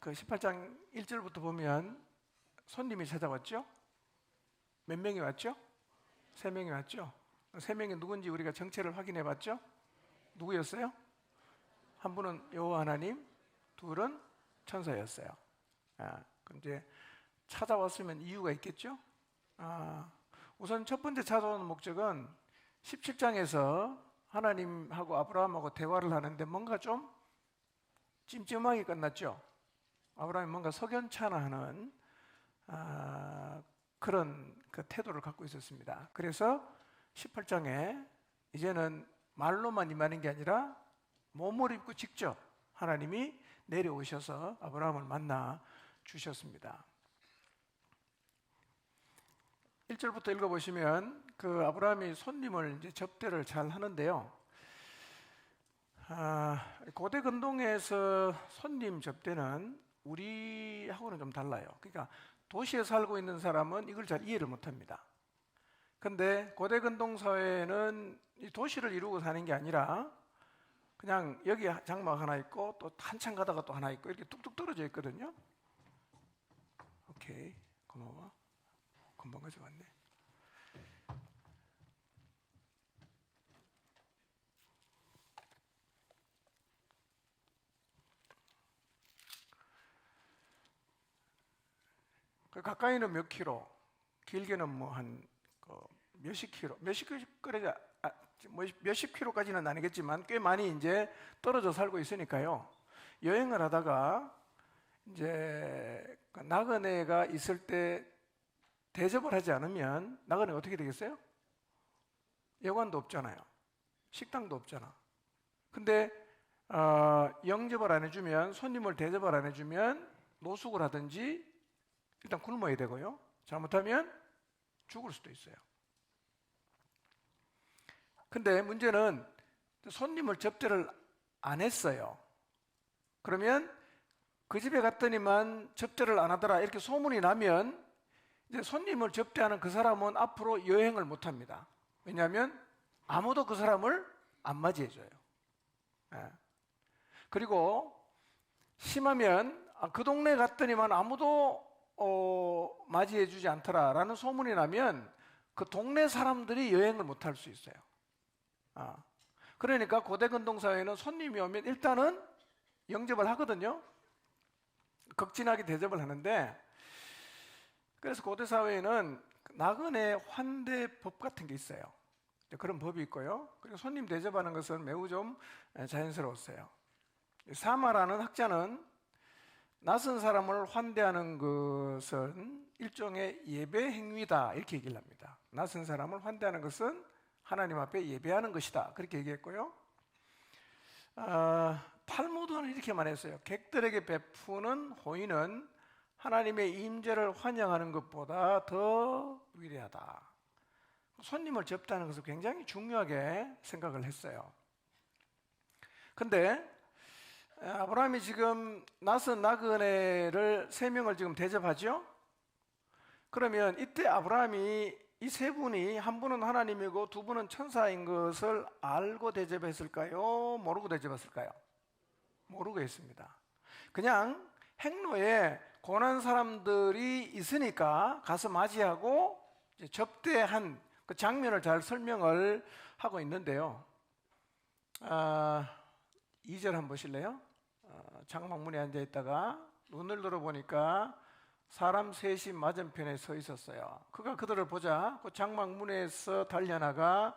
그 18장 1절부터 보면 손님이 찾아왔죠? 몇 명이 왔죠? 3명이 왔죠? 3명이 누군지 우리가 정체를 확인해 봤죠? 누구였어요? 한 분은 여호와 하나님, 둘은 천사였어요. 그럼 이제 찾아왔으면 이유가 있겠죠? 우선 첫 번째 찾아오는 목적은 17장에서 하나님하고 아브라함하고 대화를 하는데 뭔가 좀 찜찜하게 끝났죠? 아브라함이 뭔가 석연찮아하는 그런 그 태도를 갖고 있었습니다. 그래서 18장에 이제는 말로만 임하는 게 아니라 몸을 입고 직접 하나님이 내려오셔서 아브라함을 만나 주셨습니다. 1절부터 읽어보시면 그 아브라함이 손님을 이제 접대를 잘 하는데요. 고대 근동에서 손님 접대는 우리하고는 좀 달라요. 그러니까 도시에 살고 있는 사람은 이걸 잘 이해를 못합니다. 근데 고대 근동 사회는 이 도시를 이루고 사는 게 아니라 그냥 여기 장막 하나 있고 또 한참 가다가 또 하나 있고 이렇게 뚝뚝 떨어져 있거든요. 오케이, 고마워. 금방 가져왔네. 그 가까이는 몇 킬로, 길게는 뭐 한 몇십 킬로, 몇십 킬로까지는 아니겠지만 꽤 많이 이제 떨어져 살고 있으니까요. 여행을 하다가 이제 나그네가 있을 때 대접을 하지 않으면 나그네가 어떻게 되겠어요? 여관도 없잖아요. 식당도 없잖아. 근데 영접을 안 해주면, 손님을 대접을 안 해주면 노숙을 하든지 일단 굶어야 되고요. 잘못하면 죽을 수도 있어요. 근데 문제는 손님을 접대를 안 했어요. 그러면 그 집에 갔더니만 접대를 안 하더라 이렇게 소문이 나면 이제 손님을 접대하는 그 사람은 앞으로 여행을 못 합니다. 왜냐하면 아무도 그 사람을 안 맞이해줘요. 그리고 심하면 그 동네 갔더니만 아무도 맞이해주지 않더라라는 소문이 나면 그 동네 사람들이 여행을 못 할 수 있어요. 그러니까 고대 근동사회는 손님이 오면 일단은 영접을 하거든요. 극진하게 대접을 하는데, 그래서 고대 사회에는 나그네 환대법 같은 게 있어요. 그런 법이 있고요. 그리고 손님 대접하는 것은 매우 좀 자연스러웠어요. 사마라는 학자는 낯선 사람을 환대하는 것은 일종의 예배 행위다 이렇게 얘기를 합니다. 낯선 사람을 환대하는 것은 하나님 앞에 예배하는 것이다 그렇게 얘기했고요. 탈무드는 이렇게 말했어요. 객들에게 베푸는 호의는 하나님의 임재를 환영하는 것보다 더 위대하다. 손님을 접대하는 것을 굉장히 중요하게 생각을 했어요. 근데 아브라함이 지금 낯선 나그네를 3명을 지금 대접하죠? 그러면 이때 아브라함이 이 3분이 한 분은 하나님이고 2분은 천사인 것을 알고 대접했을까요? 모르고 대접했을까요? 모르고 했습니다. 그냥 행로에 고난 사람들이 있으니까 가서 맞이하고 접대한 그 장면을 잘 설명을 하고 있는데요. 2절 한번 보실래요? 장막문에 앉아 있다가 눈을 들어보니까 사람 셋이 맞은편에 서 있었어요. 그가 그들을 보자 그 장막문에서 달려나가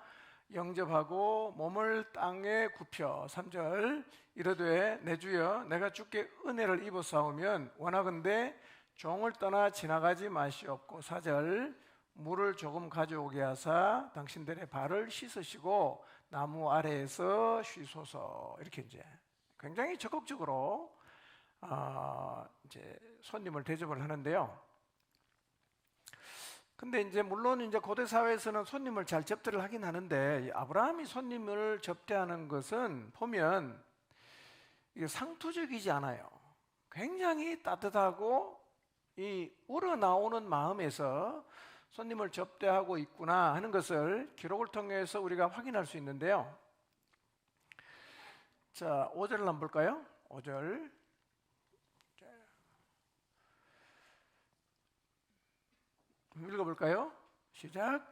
영접하고 몸을 땅에 굽혀 3절 이르되 내 주여 내가 주께 은혜를 입어사오면 원하건대 종을 떠나 지나가지 마시옵고 4절 물을 조금 가져오게 하사 당신들의 발을 씻으시고 나무 아래에서 쉬소서. 이렇게 이제 굉장히 적극적으로 이제 손님을 대접을 하는데요. 근데 이제 물론 이제 고대 사회에서는 손님을 잘 접대를 하긴 하는데 아브라함이 손님을 접대하는 것은 보면 이게 상투적이지 않아요. 굉장히 따뜻하고 이 우러나오는 마음에서 손님을 접대하고 있구나 하는 것을 기록을 통해서 우리가 확인할 수 있는데요. 자, 5절을 한번 볼까요? 5절. 읽어볼까요? 시작.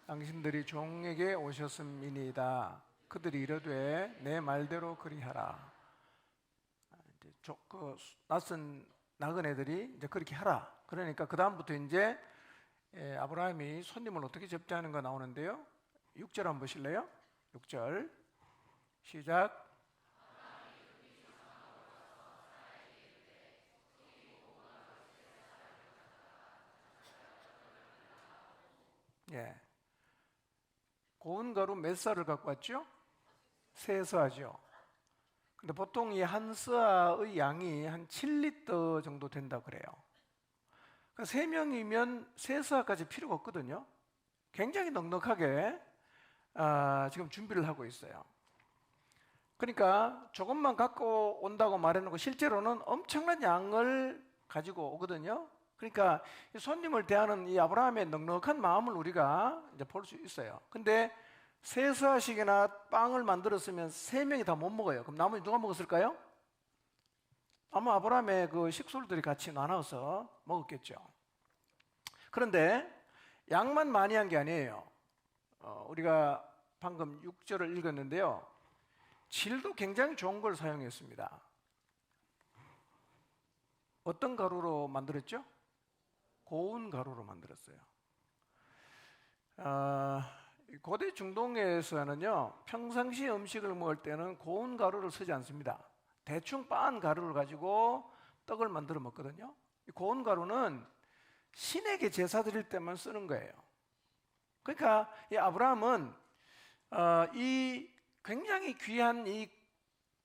당신들이 종에게 오셨음이니이다. 그들이 이르되 내 말대로 그리하라. 이제 낯선 나그네들이 이제 그렇게 하라. 그러니까 그 다음부터 이제 아브라함이 손님을 어떻게 접대하는 거 나오는데요. 6절 한번 보실래요? 6절 시작. 예. 고운 가루 몇 쌀을 갖고 왔죠? 세 서하죠. 근데 보통 이 한 서의 양이 한 7리터 정도 된다고 그래요. 그러니까 세 명이면 세 서까지 필요가 없거든요. 굉장히 넉넉하게 지금 준비를 하고 있어요. 그러니까 조금만 갖고 온다고 말해놓고 실제로는 엄청난 양을 가지고 오거든요. 그러니까 손님을 대하는 이 아브라함의 넉넉한 마음을 우리가 이제 볼 수 있어요. 근데 세 서식이나 빵을 만들었으면 세 명이 다 못 먹어요. 그럼 나머지 누가 먹었을까요? 아마 아브라함의 그 식솔들이 같이 나눠서 먹었겠죠. 그런데 양만 많이 한 게 아니에요. 우리가 방금 6절을 읽었는데요. 질도 굉장히 좋은 걸 사용했습니다. 어떤 가루로 만들었죠? 고운 가루로 만들었어요. 고대 중동에서는요, 평상시 음식을 먹을 때는 고운 가루를 쓰지 않습니다. 대충 빻은 가루를 가지고 떡을 만들어 먹거든요. 이 고운 가루는 신에게 제사 드릴 때만 쓰는 거예요. 그러니까 이 아브라함은 이 굉장히 귀한 이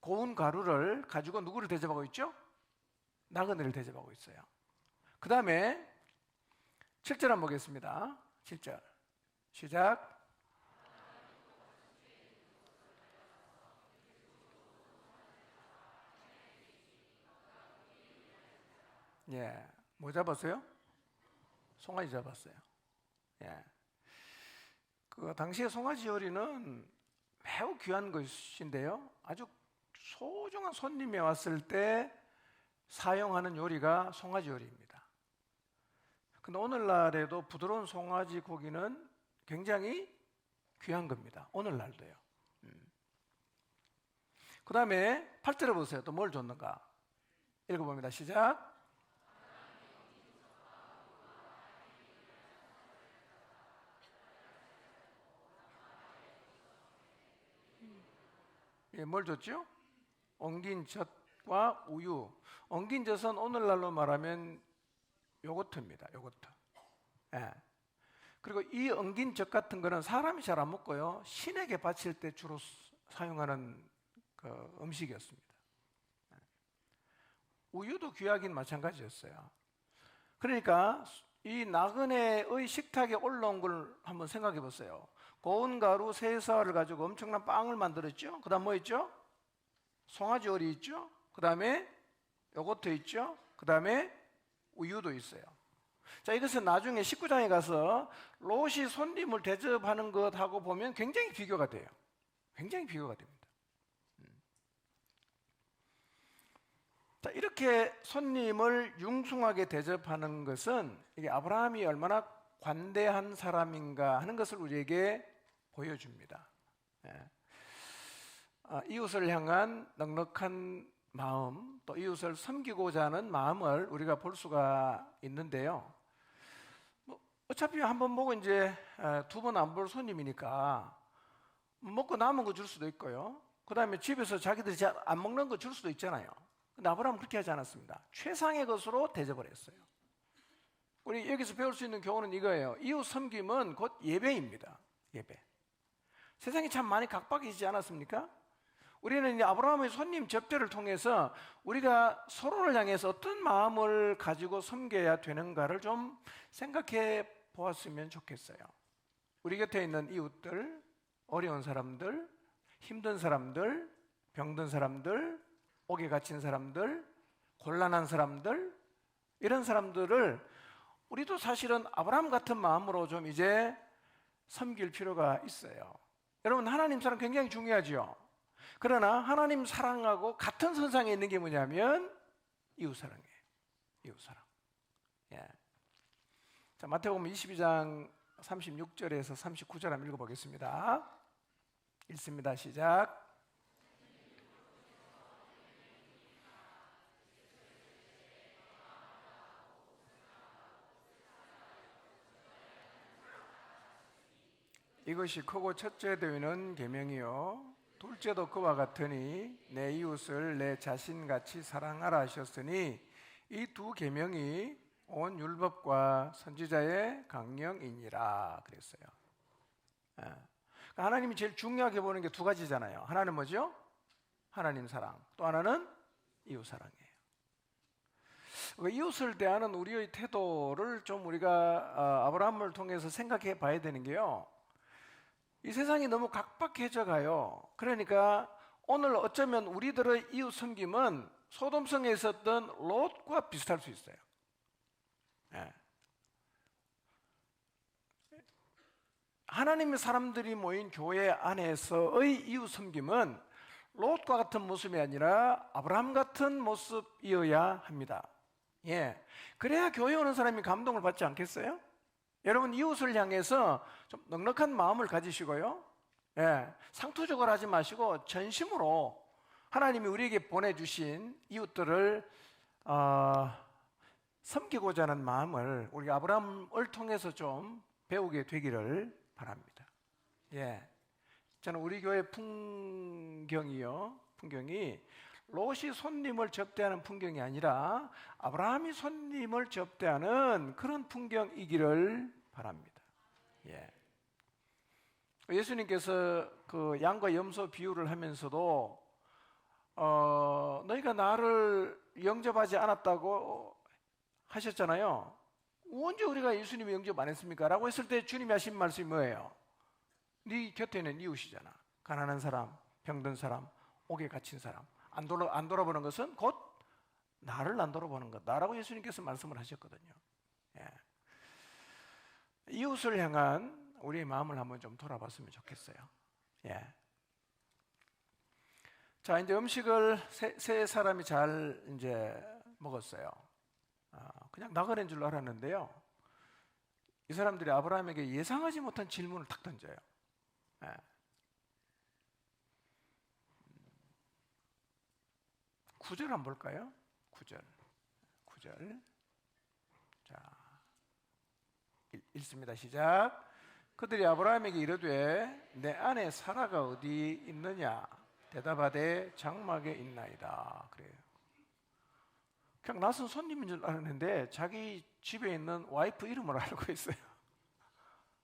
고운 가루를 가지고 누구를 대접하고 있죠? 나그네를 대접하고 있어요. 그 다음에 7절 한번 보겠습니다. 7절 시작. 예, 뭐 잡았어요? 송아지 잡았어요. 예, 그 당시에 송아지 요리는 매우 귀한 것인데요. 아주 소중한 손님이 왔을 때 사용하는 요리가 송아지 요리입니다. 근데 오늘날에도 부드러운 송아지 고기는 굉장히 귀한 겁니다. 오늘날도요. 그 다음에 8절에 보세요. 또 뭘 줬는가? 읽어봅니다. 시작. 예, 뭘 줬죠? 엉긴 젖과 우유. 엉긴 젖은 오늘날로 말하면 요거트입니다. 요거트. 예. 그리고 이 엉긴 젖 같은 거는 사람이 잘 안 먹고요. 신에게 바칠 때 주로 사용하는 그 음식이었습니다. 우유도 귀하긴 마찬가지였어요. 그러니까 이 나그네의 식탁에 올라온 걸 한번 생각해 보세요. 고운 가루 세 서를 가지고 엄청난 빵을 만들었죠. 그 다음 뭐 있죠? 송아지 요리 있죠. 그 다음에 요거트 있죠. 그 다음에 우유도 있어요. 자, 이것은 나중에 19장에 가서 롯이 손님을 대접하는 것하고 보면 굉장히 비교가 돼요. 굉장히 비교가 됩니다. 자, 이렇게 손님을 융숭하게 대접하는 것은 이게 아브라함이 얼마나 관대한 사람인가 하는 것을 우리에게 보여줍니다. 이웃을 향한 넉넉한 마음, 또 이웃을 섬기고자 하는 마음을 우리가 볼 수가 있는데요. 어차피 한 번 보고 이제 두 번 안 볼 손님이니까 먹고 남은 거 줄 수도 있고요. 그 다음에 집에서 자기들이 잘 안 먹는 거 줄 수도 있잖아요. 근데 아브라함은 그렇게 하지 않았습니다. 최상의 것으로 대접을 했어요. 우리 여기서 배울 수 있는 교훈은 이거예요. 이웃 섬김은 곧 예배입니다. 예배. 세상이 참 많이 각박해지지 않았습니까? 우리는 이제 아브라함의 손님 접대를 통해서 우리가 서로를 향해서 어떤 마음을 가지고 섬겨야 되는가를 좀 생각해 보았으면 좋겠어요. 우리 곁에 있는 이웃들, 어려운 사람들, 힘든 사람들, 병든 사람들, 옥에 갇힌 사람들, 곤란한 사람들, 이런 사람들을 우리도 사실은 아브라함 같은 마음으로 좀 이제 섬길 필요가 있어요. 여러분, 하나님 사랑 굉장히 중요하죠. 그러나 하나님 사랑하고 같은 선상에 있는 게 뭐냐면 이웃 사랑이에요. 이웃 사랑. 예. 자, 마태복음 22장 36절에서 39절 한번 읽어보겠습니다. 읽습니다. 시작. 이것이 크고 첫째 되는 계명이요 둘째도 그와 같으니 내 이웃을 내 자신같이 사랑하라 하셨으니 이 두 계명이 온 율법과 선지자의 강령이니라 그랬어요. 하나님이 제일 중요하게 보는 게 두 가지잖아요. 하나는 뭐죠? 하나님 사랑, 또 하나는 이웃 사랑이에요. 이웃을 대하는 우리의 태도를 좀 우리가 아브라함을 통해서 생각해 봐야 되는 게요, 이 세상이 너무 각박해져 가요. 그러니까 오늘 어쩌면 우리들의 이웃 섬김은 소돔성에 있었던 롯과 비슷할 수 있어요. 예. 하나님의 사람들이 모인 교회 안에서의 이웃 섬김은 롯과 같은 모습이 아니라 아브라함 같은 모습이어야 합니다. 예. 그래야 교회 오는 사람이 감동을 받지 않겠어요? 여러분, 이웃을 향해서 좀 넉넉한 마음을 가지시고요, 예, 상투적으로 하지 마시고 전심으로 하나님이 우리에게 보내주신 이웃들을 섬기고자 하는 마음을 우리 아브라함을 통해서 좀 배우게 되기를 바랍니다. 예, 저는 우리 교회 풍경이 롯이 손님을 접대하는 풍경이 아니라 아브라함이 손님을 접대하는 그런 풍경이기를 바랍니다. 예. 예수님께서 그 양과 염소 비유를 하면서도 너희가 나를 영접하지 않았다고 하셨잖아요. 언제 우리가 예수님을 영접 안 했습니까? 라고 했을 때 주님이 하신 말씀이 뭐예요? 네 곁에 있는 이웃이잖아. 가난한 사람, 병든 사람, 옥에 갇힌 사람. 안 돌아보는 것은 곧 나를 안 돌아보는 거다라고 예수님께서 말씀을 하셨거든요. 예. 이웃을 향한 우리의 마음을 한번 좀 돌아봤으면 좋겠어요. 예. 자, 이제 음식을 세 사람이 잘 이제 먹었어요. 그냥 나그네인 줄 알았는데요, 이 사람들이 아브라함에게 예상하지 못한 질문을 탁 던져요. 예. 9절 한번 볼까요? 9절. 자, 읽습니다. 시작. 그들이 아브라함에게 이르되 내 아내 사라가 어디 있느냐? 대답하되 장막에 있나이다. 그래요. 그냥 낯선 손님인 줄 알았는데 자기 집에 있는 와이프 이름을 알고 있어요.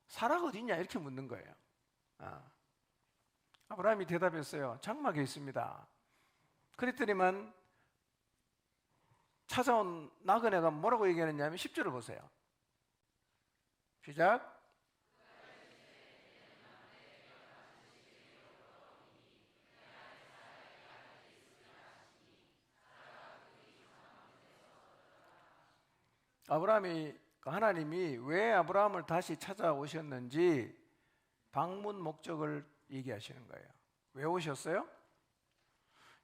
사라가 어디 있냐? 이렇게 묻는 거예요. 아브라함이 대답했어요. 장막에 있습니다. 그랬더니만 찾아온 나그네가 뭐라고 얘기하느냐면 10절을 보세요. 시작. 하나님이 왜 아브라함을 다시 찾아오셨는지 방문 목적을 얘기하시는 거예요. 왜 오셨어요?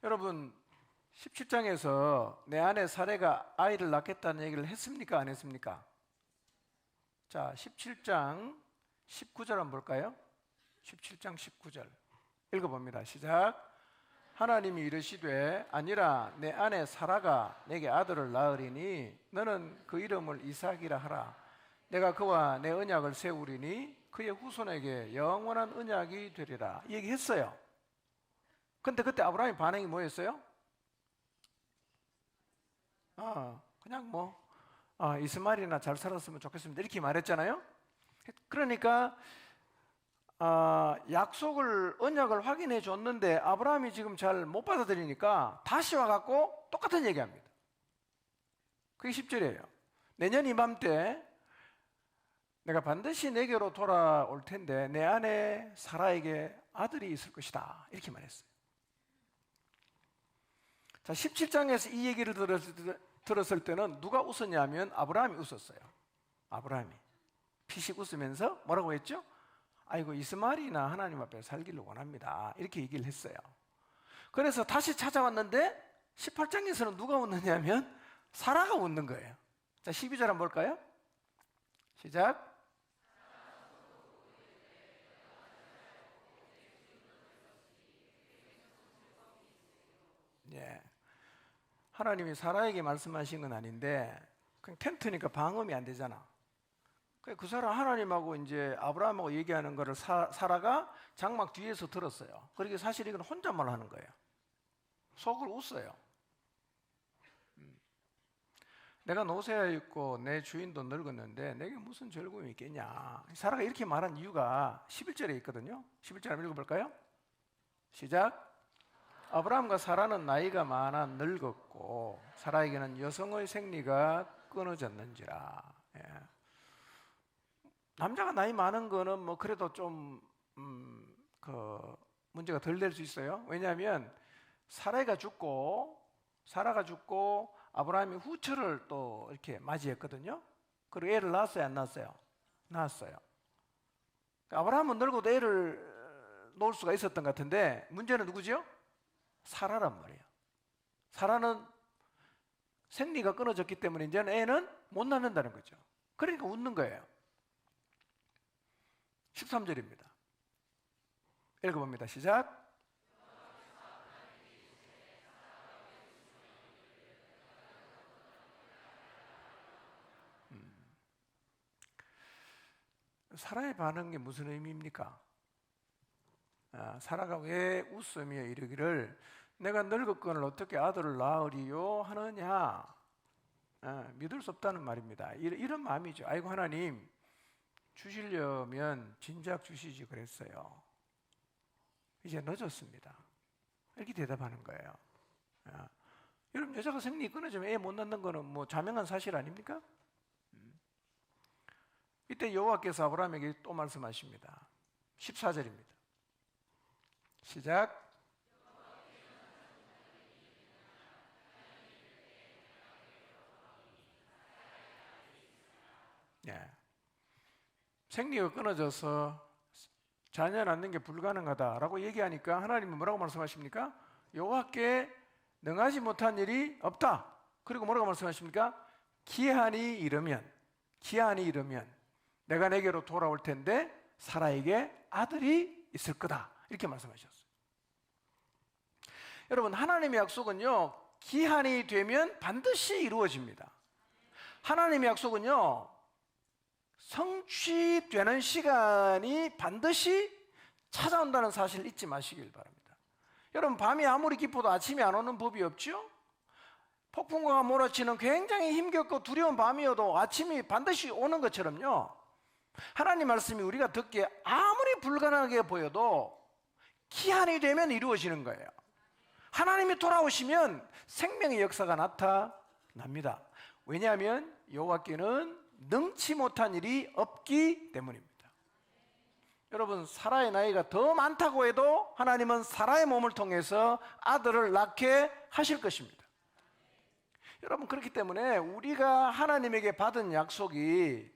여러분, 17장에서 내 아내 사레가 아이를 낳겠다는 얘기를 했습니까? 안 했습니까? 자, 17장 19절 한번 볼까요? 17장 19절 읽어봅니다. 시작. 하나님이 이르시되 아니라 내 아내 사라가 내게 아들을 낳으리니 너는 그 이름을 이삭이라 하라. 내가 그와 내 언약을 세우리니 그의 후손에게 영원한 언약이 되리라. 이 얘기했어요. 근데 그때 아브라함의 반응이 뭐였어요? 그냥 이스마엘이나 잘 살았으면 좋겠습니다 이렇게 말했잖아요. 그러니까 약속을, 언약을 확인해 줬는데 아브라함이 지금 잘 못 받아들이니까 다시 와갖고 똑같은 얘기합니다. 그게 10절이에요. 내년 이맘때 내가 반드시 내게로 돌아올 텐데 내 아내 사라에게 아들이 있을 것이다 이렇게 말했어요. 자, 17장에서 이 얘기를 들었을 때는 누가 웃었냐면 아브라함이 웃었어요. 아브라함이 피식 웃으면서 뭐라고 했죠? 아이고, 이스마엘이나 하나님 앞에 살기를 원합니다 이렇게 얘기를 했어요. 그래서 다시 찾아왔는데 18장에서는 누가 웃느냐면 사라가 웃는 거예요. 자, 12절 한번 볼까요? 시작. 예. 하나님이 사라에게 말씀하신 건 아닌데 그냥 텐트니까 방음이 안 되잖아. 그 사람 하나님하고 이제 아브라함하고 얘기하는 거를 사라가 장막 뒤에서 들었어요. 그러니까 사실 이건 혼잣말 하는 거예요. 속을 웃어요. 내가 노쇠하 있고 내 주인도 늙었는데 내게 무슨 즐거움이 있겠냐. 사라가 이렇게 말한 이유가 11절에 있거든요. 11절 한번 읽어볼까요? 시작. 아브라함과 사라는 나이가 많아 늙었고 사라에게는 여성의 생리가 끊어졌는지라. 예. 남자가 나이 많은 거는 뭐 그래도 좀 문제가 덜 될 수 있어요. 왜냐하면 사라가 죽고 아브라함이 후처를 또 이렇게 맞이했거든요. 그리고 애를 낳았어요, 안 낳았어요? 낳았어요. 아브라함은 늙어도 애를 놓을 수가 있었던 것 같은데 문제는 누구죠? 사라란 말이에요. 사라는 생리가 끊어졌기 때문에 이제는 애는 못 낳는다는 거죠. 그러니까 웃는 거예요. 13절입니다. 읽어봅니다. 시작. 사라의 반응이 무슨 의미입니까? 사라가 왜 웃으며 이르기를 내가 늙었거늘 어떻게 아들을 낳으리요 하느냐. 믿을 수 없다는 말입니다. 이런 마음이죠. 아이고 하나님 주시려면 진작 주시지 그랬어요. 이제 늦었습니다. 이렇게 대답하는 거예요. 여러분 여자가 생리 끊어지면 애 못 낳는 거는 뭐 자명한 사실 아닙니까? 이때 여호와께서 아브라함에게 또 말씀하십니다. 14절입니다. 시작. 예. 생리가 끊어져서 자녀 낳는 게 불가능하다라고 얘기하니까 하나님은 뭐라고 말씀하십니까? 여호와께 능하지 못한 일이 없다. 그리고 뭐라고 말씀하십니까? 기한이 이르면 내가 내게로 돌아올 텐데 사라에게 아들이 있을 거다. 이렇게 말씀하셨어요. 여러분 하나님의 약속은요 기한이 되면 반드시 이루어집니다. 하나님의 약속은요 성취되는 시간이 반드시 찾아온다는 사실을 잊지 마시길 바랍니다. 여러분 밤이 아무리 깊어도 아침이 안 오는 법이 없죠? 폭풍과 몰아치는 굉장히 힘겹고 두려운 밤이어도 아침이 반드시 오는 것처럼요 하나님 말씀이 우리가 듣기에 아무리 불가능하게 보여도 기한이 되면 이루어지는 거예요. 하나님이 돌아오시면 생명의 역사가 나타납니다. 왜냐하면 여호와께는 능치 못한 일이 없기 때문입니다. 여러분 사라의 나이가 더 많다고 해도 하나님은 사라의 몸을 통해서 아들을 낳게 하실 것입니다. 여러분 그렇기 때문에 우리가 하나님에게 받은 약속이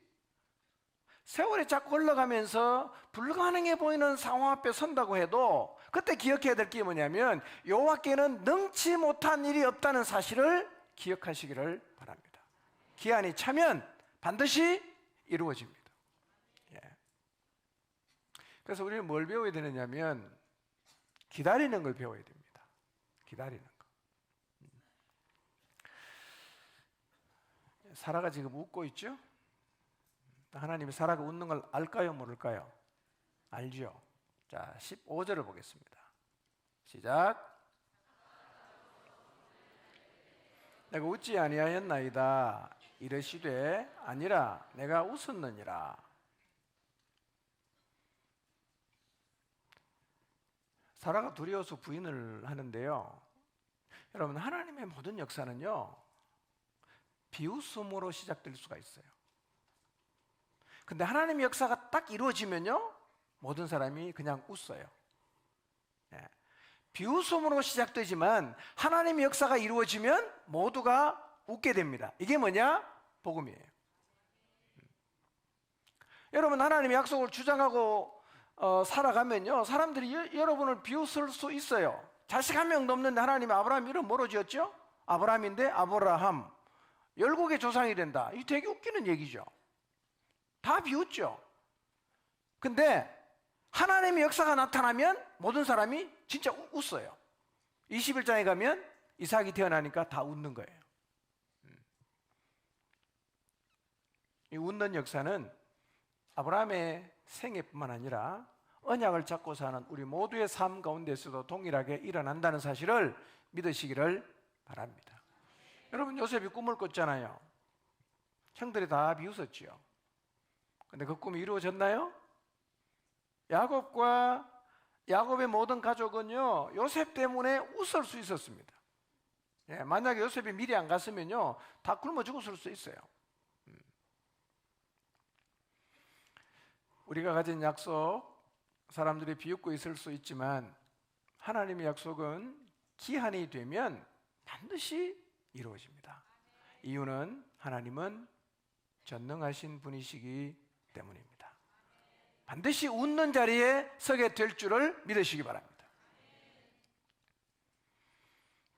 세월이 자꾸 흘러가면서 불가능해 보이는 상황 앞에 선다고 해도 그때 기억해야 될 게 뭐냐면 여호와께는 능치 못한 일이 없다는 사실을 기억하시기를 바랍니다. 기한이 차면 반드시 이루어집니다. 예. 그래서 우리는 뭘 배워야 되느냐면 기다리는 걸 배워야 됩니다. 기다리는 거. 사라가 지금 웃고 있죠? 하나님이 사라가 웃는 걸 알까요? 모를까요? 알죠. 자, 15절을 보겠습니다. 시작. 내가 웃지 아니하였나이다. 이르시되 아니라 내가 웃었느니라. 사라가 두려워서 부인을 하는데요. 여러분 하나님의 모든 역사는요 비웃음으로 시작될 수가 있어요. 근데 하나님의 역사가 딱 이루어지면요 모든 사람이 그냥 웃어요. 예. 비웃음으로 시작되지만 하나님의 역사가 이루어지면 모두가 웃게 됩니다. 이게 뭐냐? 복음이에요. 여러분 하나님의 약속을 주장하고 살아가면요 사람들이 여러분을 비웃을 수 있어요. 자식 한 명도 없는데 하나님이 아브라함 이름 뭐로 지었죠? 아브라함인데 아브라함, 열국의 조상이 된다. 이 되게 웃기는 얘기죠. 다 비웃죠. 근데 하나님의 역사가 나타나면 모든 사람이 진짜 웃어요. 21장에 가면 이삭이 태어나니까 다 웃는 거예요. 이 웃는 역사는 아브라함의 생애뿐만 아니라 언약을 잡고 사는 우리 모두의 삶 가운데서도 동일하게 일어난다는 사실을 믿으시기를 바랍니다. 여러분, 요셉이 꿈을 꿨잖아요. 형들이 다 비웃었지요. 근데 그 꿈이 이루어졌나요? 야곱의 모든 가족은요, 요셉 때문에 웃을 수 있었습니다. 만약에 요셉이 미리 안 갔으면요, 다 굶어 죽었을 수 있어요. 우리가 가진 약속, 사람들이 비웃고 있을 수 있지만 하나님의 약속은 기한이 되면 반드시 이루어집니다. 이유는 하나님은 전능하신 분이시기 때문입니다. 반드시 웃는 자리에 서게 될 줄을 믿으시기 바랍니다.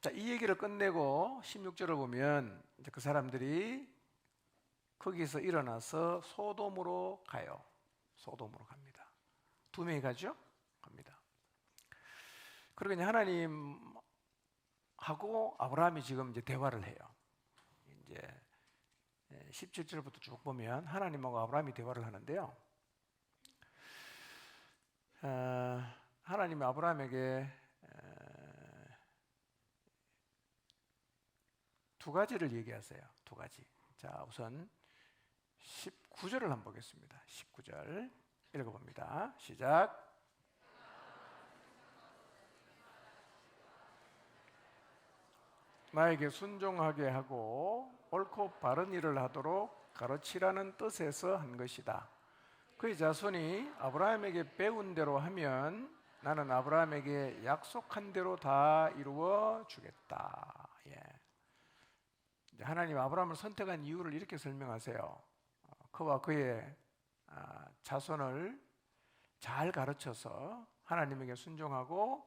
자, 이 얘기를 끝내고 16절을 보면 이제 그 사람들이 거기서 일어나서 소돔으로 가요. 소돔으로 갑니다. 2명이 가죠? 갑니다. 그리고 이제 하나님하고 아브라함이 지금 이제 대화를 해요. 이제 17절부터 쭉 보면 하나님하고 아브라함이 대화를 하는데요. 하나님이 아브라함에게 두 가지를 얘기하세요. 두 가지. 자, 우선 19절을 한번 보겠습니다. 19절 읽어봅니다. 시작. 나에게 순종하게 하고 옳고 바른 일을 하도록 가르치라는 뜻에서 한 것이다. 그의 자손이 아브라함에게 배운 대로 하면 나는 아브라함에게 약속한 대로 다 이루어 주겠다. 하나님 아브라함을 선택한 이유를 이렇게 설명하세요. 그와 그의 자손을 잘 가르쳐서 하나님에게 순종하고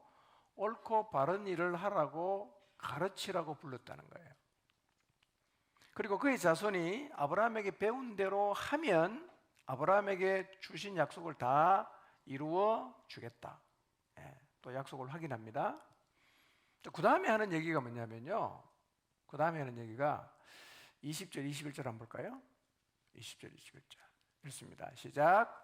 옳고 바른 일을 하라고 가르치라고 불렀다는 거예요. 그리고 그의 자손이 아브라함에게 배운 대로 하면 아브라함에게 주신 약속을 다 이루어 주겠다. 또 약속을 확인합니다. 그 다음에 하는 얘기가 뭐냐면요, 그 다음에 하는 얘기가 20절, 21절 한번 볼까요? 20절, 21절 읽습니다. 시작.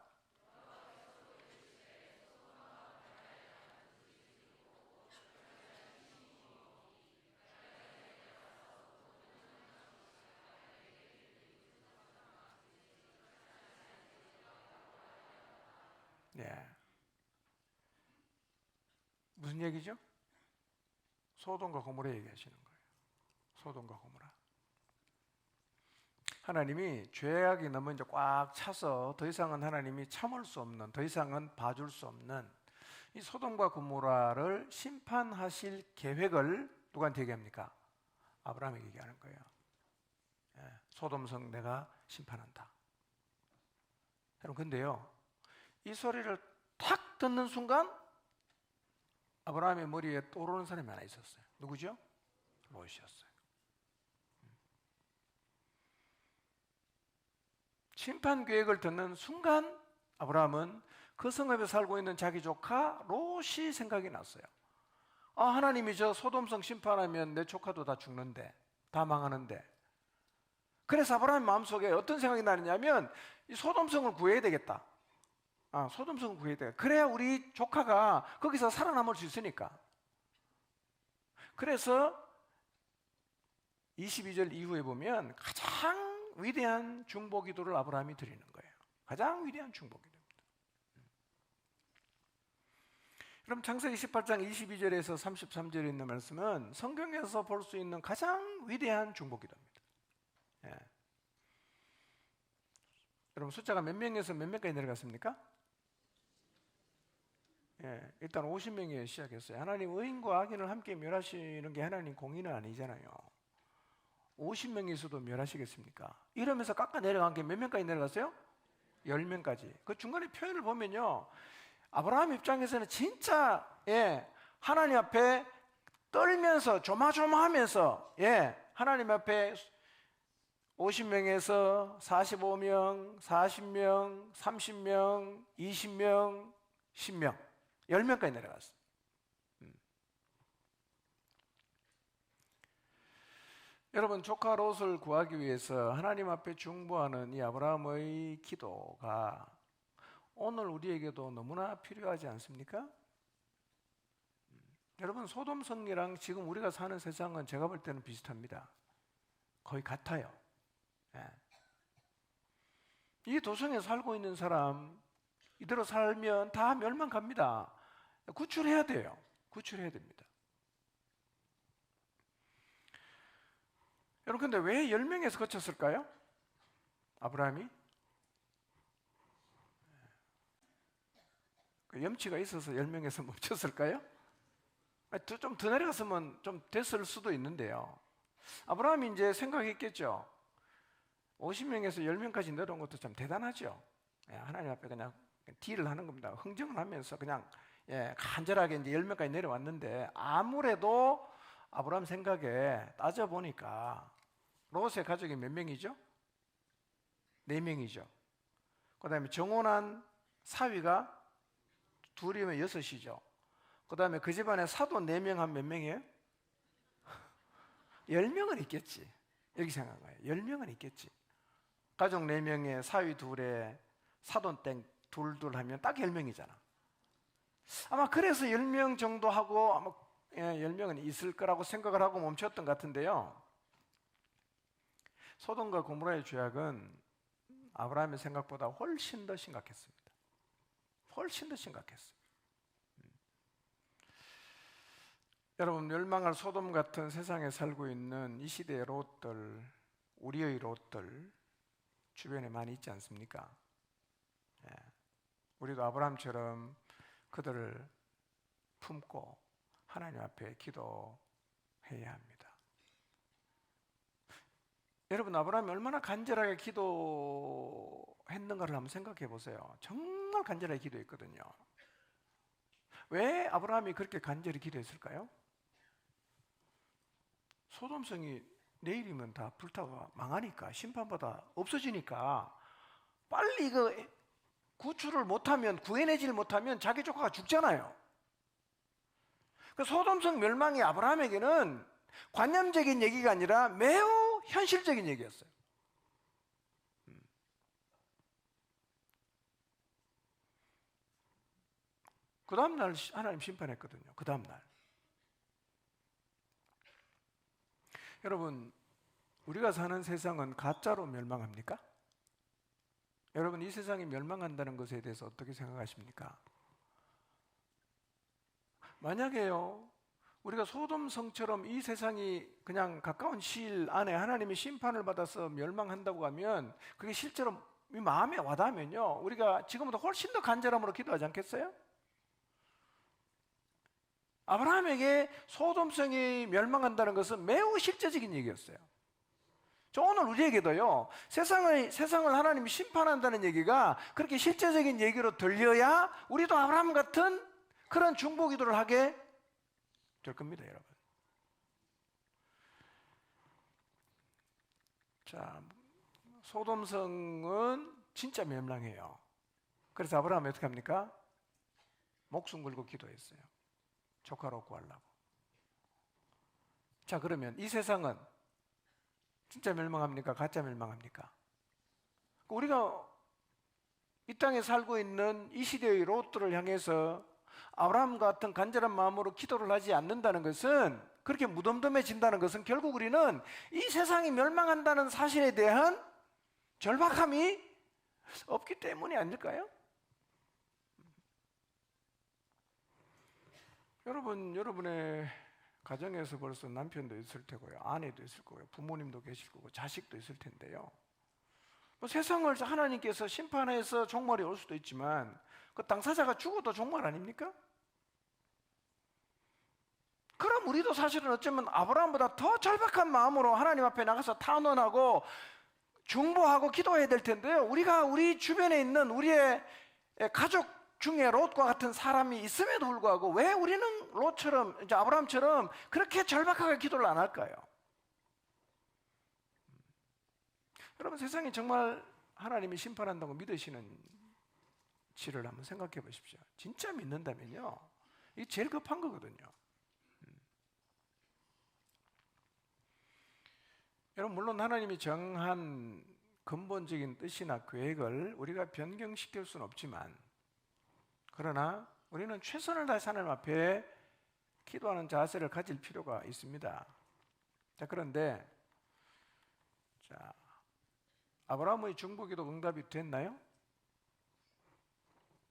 무슨 얘기죠? 소돔과 고모라 얘기하시는 거예요. 소돔과 고모라. 하나님이 죄악이 너무 이제 꽉 차서 더 이상은 하나님이 참을 수 없는, 더 이상은 봐줄 수 없는 이 소돔과 고모라를 심판하실 계획을 누구한테 얘기합니까? 아브라함에게 얘기하는 거예요. 소돔성 내가 심판한다. 여러분, 근데요, 이 소리를 탁 듣는 순간 아브라함의 머리에 떠오르는 사람이 하나 있었어요. 누구죠? 롯이었어요. 심판 계획을 듣는 순간 아브라함은 그 성읍에 살고 있는 자기 조카 롯이 생각이 났어요. 하나님이 저 소돔성 심판하면 내 조카도 다 죽는데, 다 망하는데. 그래서 아브라함의 마음속에 어떤 생각이 나느냐면 이 소돔성을 구해야 되겠다. 소돔성을 구해야 되겠다. 그래야 우리 조카가 거기서 살아남을 수 있으니까. 그래서 22절 이후에 보면 가장 위대한 중보기도를 아브라함이 드리는 거예요. 가장 위대한 중보기도입니다. 그럼 창세기 18장 22절에서 33절에 있는 말씀은 성경에서 볼 수 있는 가장 위대한 중보기도입니다. 여러분, 숫자가 몇 명에서 몇 명까지 내려갔습니까? 일단 50명에 시작했어요. 하나님 의인과 악인을 함께 멸하시는 게 하나님 공의는 아니잖아요. 50명에서도 멸하시겠습니까? 이러면서 깎아 내려간 게 몇 명까지 내려갔어요? 10명까지. 그 중간에 표현을 보면요, 아브라함 입장에서는 진짜 하나님 앞에 떨면서 조마조마하면서 하나님 앞에 50명에서 45명, 40명, 30명, 20명, 10명, 10명까지 내려갔어요. 여러분, 조카 롯을 구하기 위해서 하나님 앞에 중보하는 이 아브라함의 기도가 오늘 우리에게도 너무나 필요하지 않습니까? 여러분, 소돔성이랑 지금 우리가 사는 세상은 제가 볼 때는 비슷합니다. 거의 같아요. 이 도성에 살고 있는 사람 이대로 살면 다 멸망 갑니다. 구출해야 돼요. 구출해야 됩니다. 여러분, 근데 왜 10명에서 거쳤을까요? 아브라함이? 그 염치가 있어서 10명에서 멈췄을까요? 좀 더 내려갔으면 좀 됐을 수도 있는데요. 아브라함이 이제 생각했겠죠. 50명에서 10명까지 내려온 것도 참 대단하죠. 하나님 앞에 그냥 딜을 하는 겁니다. 흥정을 하면서 그냥 간절하게 이제 10명까지 내려왔는데, 아무래도 아브라함 생각에 따져보니까 롯의 가족이 몇 명이죠? 4명이죠. 그 다음에 정혼한 사위가 둘이면 6이죠. 그 다음에 그 집안에 사돈 4명 한 몇 명이에요? 10명은 있겠지. 이렇게 생각한 거예요. 10명은 있겠지. 가족 4명에 사위 2에 사돈 땡 둘 하면 딱 10명이잖아. 아마 그래서 10명 정도 하고 아마 10명은 있을 거라고 생각을 하고 멈췄던 것 같은데요. 소돔과 고모라의 죄악은 아브라함의 생각보다 훨씬 더 심각했습니다. 훨씬 더 심각했어요. 여러분, 멸망할 소돔 같은 세상에 살고 있는 이 시대의 롯들, 우리의 롯들 주변에 많이 있지 않습니까? 우리도 아브라함처럼 그들을 품고 하나님 앞에 기도해야 합니다. 여러분, 아브라함이 얼마나 간절하게 기도했는가를 한번 생각해 보세요. 정말 간절하게 기도했거든요. 왜 아브라함이 그렇게 간절히 기도했을까요? 소돔성이 내일이면 다 불타가 망하니까, 심판받아 없어지니까 빨리 이거 구출을 못하면, 구해내지를 못하면 자기 조카가 죽잖아요. 그 소돔성 멸망이 아브라함에게는 관념적인 얘기가 아니라 매우 현실적인 얘기였어요. 그 다음날 하나님 심판했거든요. 그 다음날. 여러분, 우리가 사는 세상은 가짜로 멸망합니까? 여러분, 이 세상이 멸망한다는 것에 대해서 어떻게 생각하십니까? 만약에요, 우리가 소돔성처럼 이 세상이 그냥 가까운 시일 안에 하나님의 심판을 받아서 멸망한다고 하면, 그게 실제로 마음에 와닿으면요, 우리가 지금보다 훨씬 더 간절함으로 기도하지 않겠어요? 아브라함에게 소돔성이 멸망한다는 것은 매우 실제적인 얘기였어요. 저 오늘 우리에게도요, 세상을 하나님이 심판한다는 얘기가 그렇게 실제적인 얘기로 들려야 우리도 아브라함 같은 그런 중보 기도를 하게 될 겁니다, 여러분. 자, 소돔성은 진짜 멸망해요. 그래서 아브라함이 어떻게 합니까? 목숨 걸고 기도했어요. 조카로 구하려고. 자, 그러면 이 세상은 진짜 멸망합니까? 가짜 멸망합니까? 우리가 이 땅에 살고 있는 이 시대의 롯들을 향해서 아브라함 같은 간절한 마음으로 기도를 하지 않는다는 것은, 그렇게 무덤덤해진다는 것은 결국 우리는 이 세상이 멸망한다는 사실에 대한 절박함이 없기 때문이 아닐까요? 여러분의 가정에서 벌써 남편도 있을 테고요, 아내도 있을 거고요, 부모님도 계실 거고, 자식도 있을 텐데요. 세상을 하나님께서 심판해서 종말이 올 수도 있지만 그 당사자가 죽어도 종말 아닙니까? 그럼 우리도 사실은 어쩌면 아브라함보다 더 절박한 마음으로 하나님 앞에 나가서 탄원하고 중보하고 기도해야 될 텐데요, 우리가 우리 주변에 있는 우리의 가족 중에 롯과 같은 사람이 있음에도 불구하고 왜 우리는 롯처럼, 이제 아브라함처럼 그렇게 절박하게 기도를 안 할까요? 여러분, 세상이 정말 하나님이 심판한다고 믿으시는지를 한번 생각해 보십시오. 진짜 믿는다면요, 이게 제일 급한 거거든요. 여러분, 물론 하나님이 정한 근본적인 뜻이나 계획을 우리가 변경시킬 수는 없지만, 그러나 우리는 최선을 다해서 하나님 앞에 기도하는 자세를 가질 필요가 있습니다. 자, 그런데 아브라함의 중보기도 응답이 됐나요?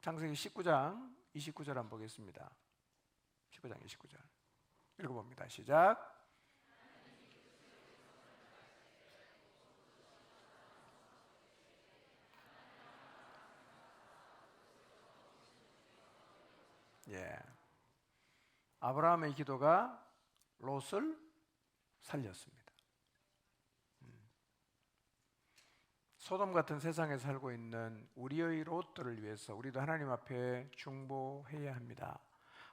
창세기 19장 29절 한번 보겠습니다. 19장 29절 읽어봅니다. 시작. 예, 아브라함의 기도가 롯을 살렸습니다. 소돔 같은 세상에 살고 있는 우리의 롯들을 위해서 우리도 하나님 앞에 중보해야 합니다.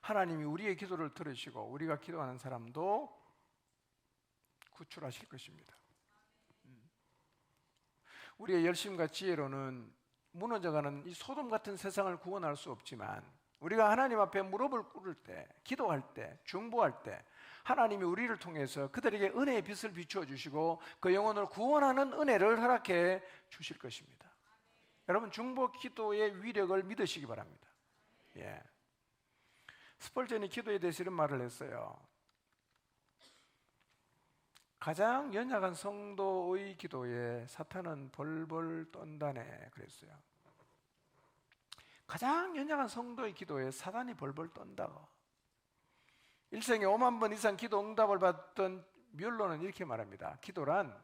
하나님이 우리의 기도를 들으시고 우리가 기도하는 사람도 구출하실 것입니다. 우리의 열심과 지혜로는 무너져가는 이 소돔 같은 세상을 구원할 수 없지만, 우리가 하나님 앞에 무릎을 꿇을 때, 기도할 때, 중보할 때 하나님이 우리를 통해서 그들에게 은혜의 빛을 비추어 주시고 그 영혼을 구원하는 은혜를 허락해 주실 것입니다. 여러분, 중보 기도의 위력을 믿으시기 바랍니다. 예. 스펄전이 기도에 대해서 이런 말을 했어요. 가장 연약한 성도의 기도에 사탄은 벌벌 떤다네 그랬어요. 가장 연약한 성도의 기도에 사단이 벌벌 떤다고. 일생에 5만 번 이상 기도 응답을 받던 뮬러는 이렇게 말합니다. 기도란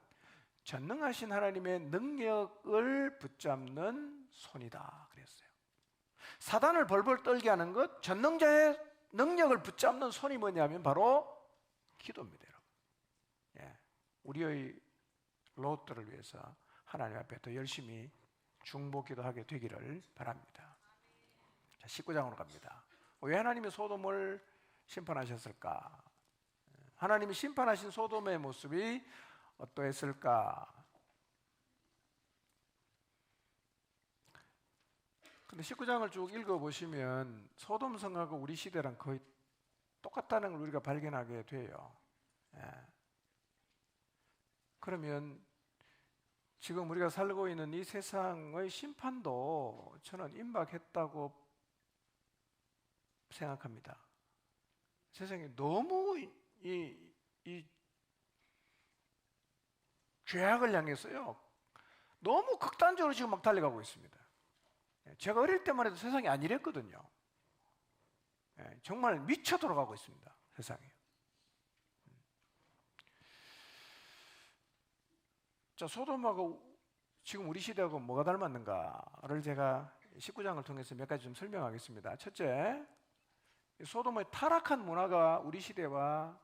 전능하신 하나님의 능력을 붙잡는 손이다 그랬어요. 사단을 벌벌 떨게 하는 것, 전능자의 능력을 붙잡는 손이 뭐냐면 바로 기도입니다. 여러분. 예. 우리의 롯들을 위해서 하나님 앞에 더 열심히 중보 기도하게 되기를 바랍니다. 자, 19장으로 갑니다. 왜 하나님이 소돔을 심판하셨을까? 하나님이 심판하신 소돔의 모습이 어떠했을까? 근데 19장을 쭉 읽어보시면 소돔 성하고 우리 시대랑 거의 똑같다는 걸 우리가 발견하게 돼요. 예. 그러면 지금 우리가 살고 있는 이 세상의 심판도 저는 임박했다고 생각합니다. 세상이 너무 이 죄악을 향해서요, 너무 극단적으로 지금 막 달려가고 있습니다. 제가 어릴 때만 해도 세상이 안 이랬거든요. 정말 미쳐 돌아가고 있습니다, 세상이. 자, 소돔하고 지금 우리 시대하고 뭐가 닮았는가를 제가 19장을 통해서 몇 가지 좀 설명하겠습니다. 첫째, 소돔의 타락한 문화가 우리 시대와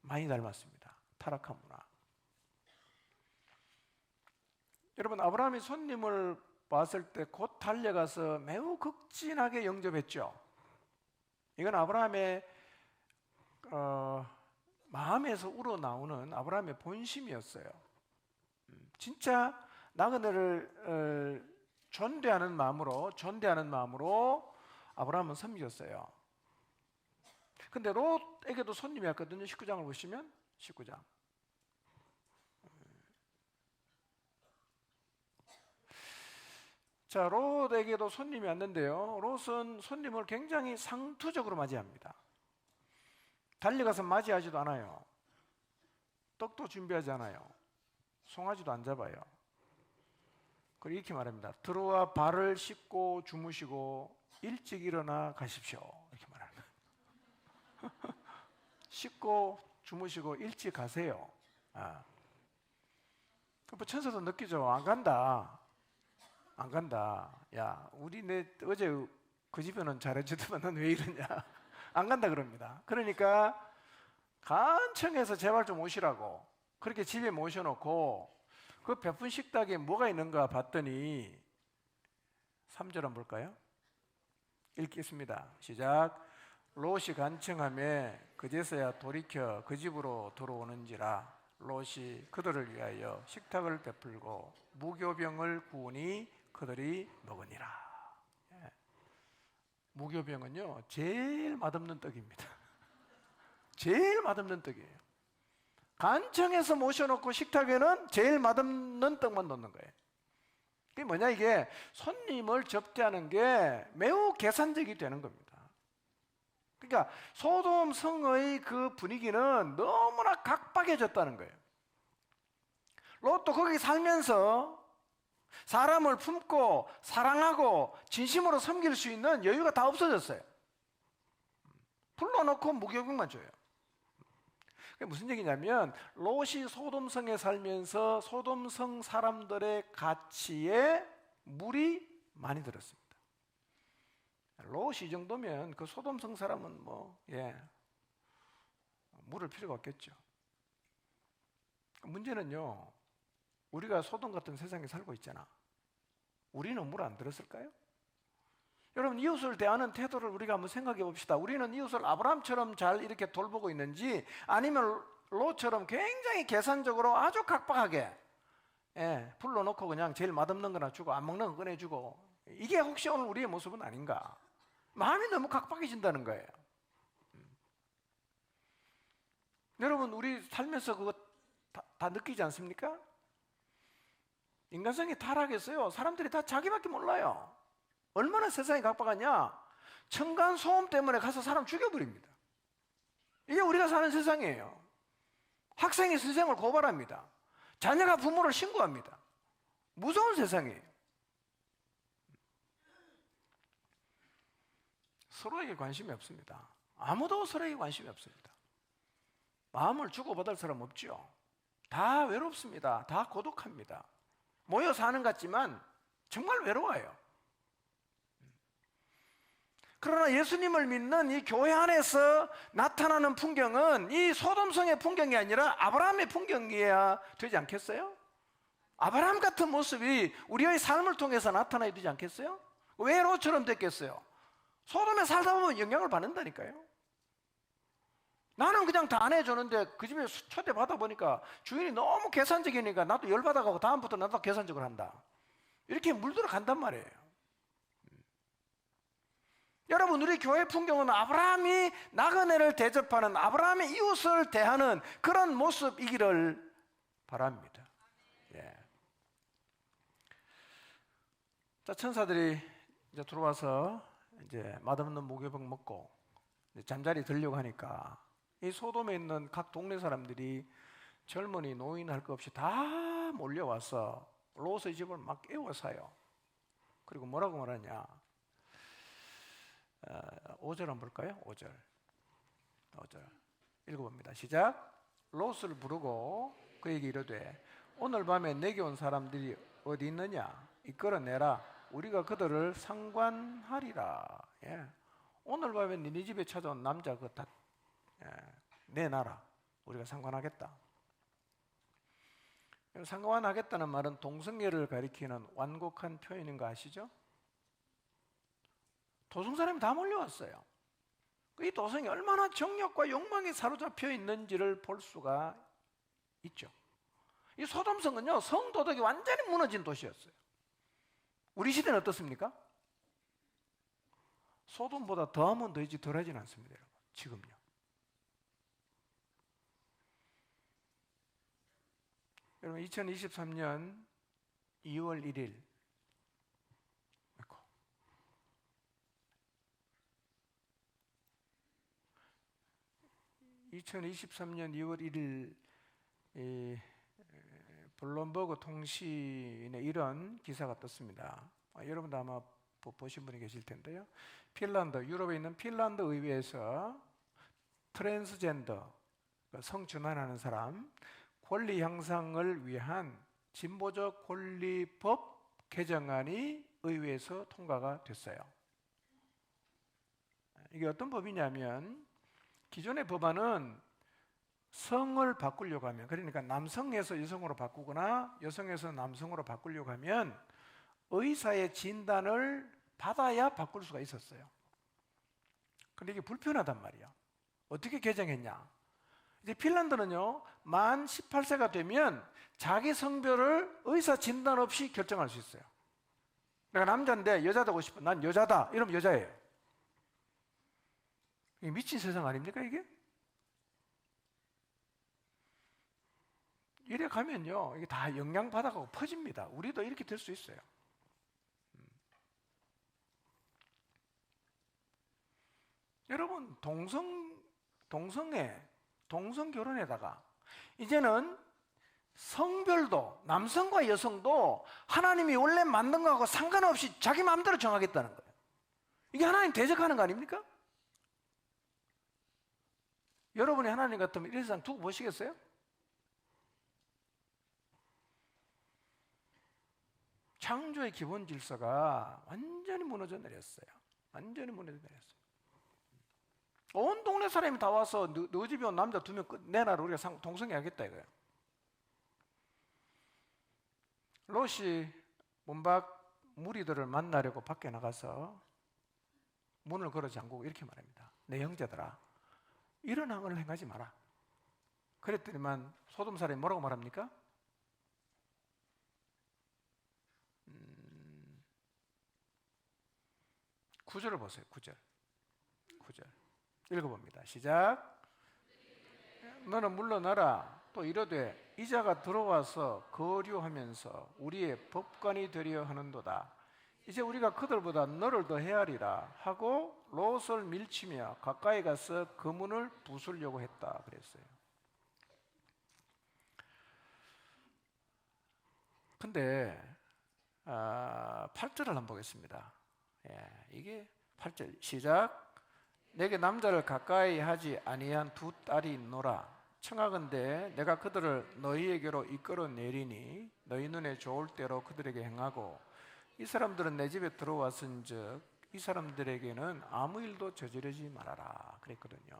많이 닮았습니다. 타락한 문화. 여러분, 아브라함이 손님을 봤을 때 곧 달려가서 매우 극진하게 영접했죠. 이건 아브라함의 마음에서 우러나오는 아브라함의 본심이었어요. 진짜 나그네를 존대하는 마음으로 아브라함은 섬겼어요. 근데 롯에게도 손님이 왔거든요. 19장을 보시면 19장. 자, 롯에게도 손님이 왔는데요. 롯은 손님을 굉장히 상투적으로 맞이합니다. 달려가서 맞이하지도 않아요. 떡도 준비하지 않아요. 송아지도 안 잡아요. 그리고 이렇게 말합니다. 들어와 발을 씻고 주무시고 일찍 일어나 가십시오. 이렇게 말합니다. 씻고 주무시고 일찍 가세요. 천사도 느끼죠. 안 간다. 야, 어제 그 집에는 잘해주더만 넌 왜 이러냐. 안 간다 그럽니다. 그러니까 간청해서 제발 좀 오시라고 그렇게 집에 모셔놓고 그 베푼 식탁에 뭐가 있는가 봤더니 3절 한번 볼까요? 읽겠습니다. 시작. 롯이 간청하며 그제서야 돌이켜 그 집으로 들어오는지라. 롯이 그들을 위하여 식탁을 베풀고 무교병을 구우니 그들이 먹으니라. 예. 무교병은요 제일 맛없는 떡입니다. 제일 맛없는 떡이에요. 간청해서 모셔놓고 식탁에는 제일 맛없는 떡만 넣는 거예요. 그게 뭐냐, 이게 손님을 접대하는 게 매우 계산적이 되는 겁니다. 그러니까 소돔 성의 그 분위기는 너무나 각박해졌다는 거예요. 롯도 거기 살면서 사람을 품고 사랑하고 진심으로 섬길 수 있는 여유가 다 없어졌어요. 불러놓고 무교병만 줘요. 그게 무슨 얘기냐면 롯이 소돔성에 살면서 소돔성 사람들의 가치에 물이 많이 들었습니다. 롯이 이 정도면 그 소돔성 사람은 물을 필요가 없겠죠. 문제는요, 우리가 소돔 같은 세상에 살고 있잖아. 우리는 물 안 들었을까요? 여러분, 이웃을 대하는 태도를 우리가 한번 생각해 봅시다. 우리는 이웃을 아브라함처럼 잘 이렇게 돌보고 있는지, 아니면 롯처럼 굉장히 계산적으로 아주 각박하게 불러놓고 그냥 제일 맛없는 거나 주고 안 먹는 거 꺼내주고, 이게 혹시 오늘 우리의 모습은 아닌가? 마음이 너무 각박해진다는 거예요. 여러분, 우리 살면서 그거 다 느끼지 않습니까? 인간성이 타락했어요. 사람들이 다 자기밖에 몰라요. 얼마나 세상이 각박하냐? 층간소음 때문에 가서 사람 죽여버립니다. 이게 우리가 사는 세상이에요. 학생이 선생을 고발합니다. 자녀가 부모를 신고합니다. 무서운 세상이에요. 서로에게 관심이 없습니다. 아무도 서로에게 관심이 없습니다. 마음을 주고받을 사람 없죠. 다 외롭습니다. 다 고독합니다. 모여 사는 것 같지만 정말 외로워요. 그러나 예수님을 믿는 이 교회 안에서 나타나는 풍경은 이 소돔성의 풍경이 아니라 아브라함의 풍경이어야 되지 않겠어요? 아브라함 같은 모습이 우리의 삶을 통해서 나타나야 되지 않겠어요? 왜 롯처럼 됐겠어요? 소돔에 살다 보면 영향을 받는다니까요. 나는 그냥 다 안 해주는데 그 집에 초대받아 보니까 주인이 너무 계산적이니까 나도 열받아가고 다음부터 나도 계산적으로 한다. 이렇게 물들어 간단 말이에요. 여러분, 우리 교회 풍경은 아브라함이 나그네를 대접하는, 아브라함의 이웃을 대하는 그런 모습이기를 바랍니다. 예. 자, 천사들이 이제 들어와서 이제 맛없는 무교병 먹고 이제 잠자리 들려고 하니까 이 소돔에 있는 각 동네 사람들이 젊은이, 노인 할 것 없이 다 몰려와서 롯의 집을 막 깨워사요. 그리고 뭐라고 말하냐? 5절 한번 볼까요? 5절 읽어봅니다. 시작. 롯을 부르고 그에게 이르되 오늘 밤에 내게 온 사람들이 어디 있느냐? 이끌어내라. 우리가 그들을 상관하리라. 예. 오늘 밤에 네 집에 찾아온 남자 그거 다 내놔라. 우리가 상관하겠다. 상관하겠다는 말은 동성애를 가리키는 완곡한 표현인 거 아시죠? 도성 사람이 다 몰려왔어요. 이 도성이 얼마나 정욕과 욕망에 사로잡혀 있는지를 볼 수가 있죠. 이 소돔성은요, 성도덕이 완전히 무너진 도시였어요. 우리 시대는 어떻습니까? 소돔보다 더하면 더하지 덜하진 않습니다, 여러분. 지금요. 여러분, 2023년 2월 1일 2023년 2월 1일 블룸버그 통신에 이런 기사가 떴습니다. 여러분도 아마 보신 분이 계실 텐데요. 핀란드, 유럽에 있는 핀란드 의회에서 트랜스젠더, 성전환하는 사람 권리 향상을 위한 진보적 권리법 개정안이 의회에서 통과가 됐어요. 이게 어떤 법이냐면, 기존의 법안은 성을 바꾸려고 하면, 그러니까 남성에서 여성으로 바꾸거나 여성에서 남성으로 바꾸려고 하면 의사의 진단을 받아야 바꿀 수가 있었어요. 근데 이게 불편하단 말이야. 어떻게 개정했냐? 이제 핀란드는요, 만 18세가 되면 자기 성별을 의사 진단 없이 결정할 수 있어요. 내가 남자인데 여자 되고 싶어. 난 여자다. 이러면 여자예요. 이게 미친 세상 아닙니까, 이게? 이래 가면요, 이게 다 영향받아가고 퍼집니다. 우리도 이렇게 될 수 있어요. 여러분, 동성 결혼에다가 이제는 성별도 남성과 여성도 하나님이 원래 만든 거하고 상관없이 자기 마음대로 정하겠다는 거예요. 이게 하나님 대적하는 거 아닙니까? 여러분이 하나님 같으면 이 세상 두고 보시겠어요? 창조의 기본 질서가 완전히 무너져 내렸어요. 완전히 무너져 내렸어요. 온 동네 사람이 다 와서 너 집에 온 남자 2명 내놔라, 우리가 동성애하겠다 이거예요. 롯이 문밖 무리들을 만나려고 밖에 나가서 문을 걸어 잠그고 이렇게 말합니다. 내 형제들아, 이런 행을 행하지 마라. 그랬더니만 소돔 사람이 뭐라고 말합니까? 9절을 보세요. 9절 읽어봅니다. 시작. 너는 물러나라. 또 이르되 이자가 들어와서 거류하면서 우리의 법관이 되려 하는도다. 이제 우리가 그들보다 너를 더 헤아리라 하고 롯을 밀치며 가까이 가서 그 문을 부수려고 했다 그랬어요. 근데 8절을 한번 보겠습니다. 이게 8절 시작. 내게 남자를 가까이 하지 아니한 2 딸이 있노라. 청하건대 내가 그들을 너희에게로 이끌어 내리니 너희 눈에 좋을 대로 그들에게 행하고 이 사람들은 내 집에 들어왔은즉 이 사람들에게는 아무 일도 저지르지 말아라 그랬거든요.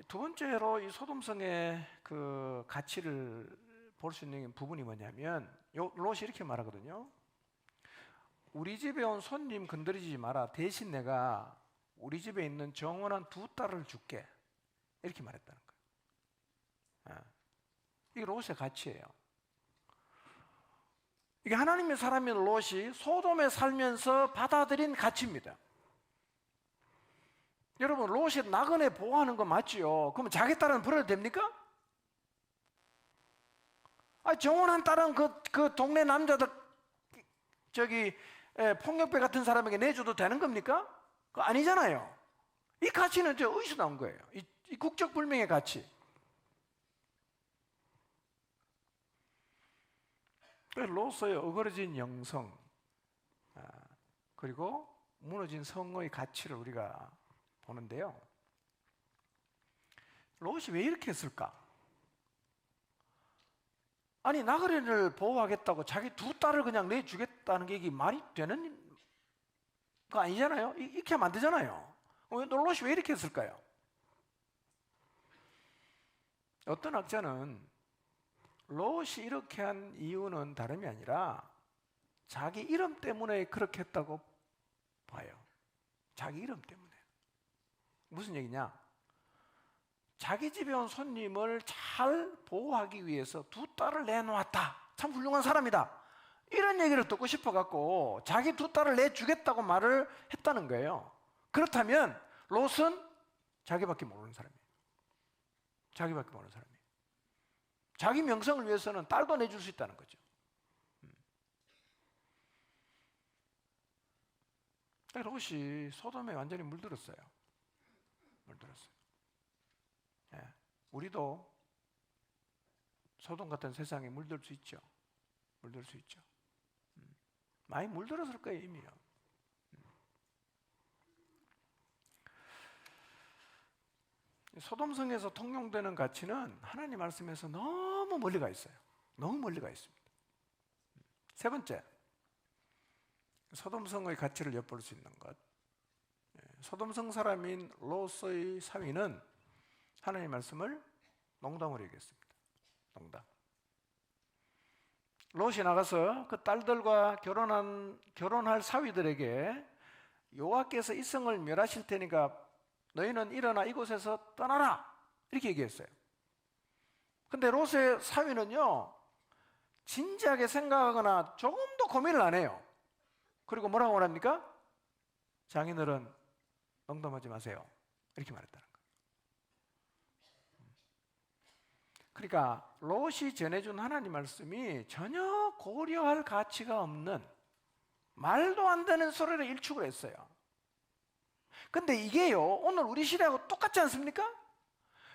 두 번째로 이 소돔성의 그 가치를 볼 수 있는 부분이 뭐냐면 롯이 이렇게 말하거든요. 우리 집에 온 손님 건드리지 마라. 대신 내가 우리 집에 있는 정혼한 2 딸을 줄게. 이렇게 말했다는 거예요. 이게 롯의 가치예요. 이게 하나님의 사람인 롯이 소돔에 살면서 받아들인 가치입니다. 여러분, 롯이 나그네 보호하는 거 맞지요? 그러면 자기 딸은 버려도 됩니까? 정혼한 딸은 그 동네 남자들 폭력배 같은 사람에게 내줘도 되는 겁니까? 그거 아니잖아요. 이 가치는 어디서 나온 거예요? 이 국적 불명의 가치. 롯의 어그러진 영성 그리고 무너진 성의 가치를 우리가 보는데요. 롯이 왜 이렇게 했을까? 아니, 나그네를 보호하겠다고 자기 2 딸을 그냥 내주겠다는 게 이게 말이 되는 거 아니잖아요? 이렇게 하면 안 되잖아요. 롯이 왜 이렇게 했을까요? 어떤 학자는 롯이 이렇게 한 이유는 다름이 아니라 자기 이름 때문에 그렇게 했다고 봐요. 자기 이름 때문에. 무슨 얘기냐? 자기 집에 온 손님을 잘 보호하기 위해서 2 딸을 내놓았다. 참 훌륭한 사람이다. 이런 얘기를 듣고 싶어갖고 자기 2 딸을 내주겠다고 말을 했다는 거예요. 그렇다면 롯은 자기밖에 모르는 사람이에요. 자기밖에 모르는 사람이에요. 자기 명성을 위해서는 딸도 내줄 수 있다는 거죠. 롯이 소돔에 완전히 물들었어요. 물들었어요. 우리도 소돔 같은 세상에 물들 수 있죠. 물들 수 있죠. 많이 물들었을 거예요, 이미요. 소돔성에서 통용되는 가치는 하나님 말씀에서 너무 멀리 가 있어요. 너무 멀리 가 있습니다. 세 번째, 소돔성의 가치를 엿볼 수 있는 것. 소돔성 사람인 롯의 사위는 하나님 말씀을 농담으로 얘기했습니다. 농담. 롯이 나가서 그 딸들과 결혼할 사위들에게 여호와께서 이 성을 멸하실 테니까 너희는 일어나 이곳에서 떠나라 이렇게 얘기했어요. 근데 롯의 사위는요 진지하게 생각하거나 조금도 고민을 안 해요. 그리고 뭐라고 말합니까? 장인어른 농담하지 마세요 이렇게 말했다는 거예요. 그러니까 롯이 전해준 하나님 말씀이 전혀 고려할 가치가 없는 말도 안 되는 소리를 일축을 했어요. 근데 이게요 오늘 우리 시대하고 똑같지 않습니까?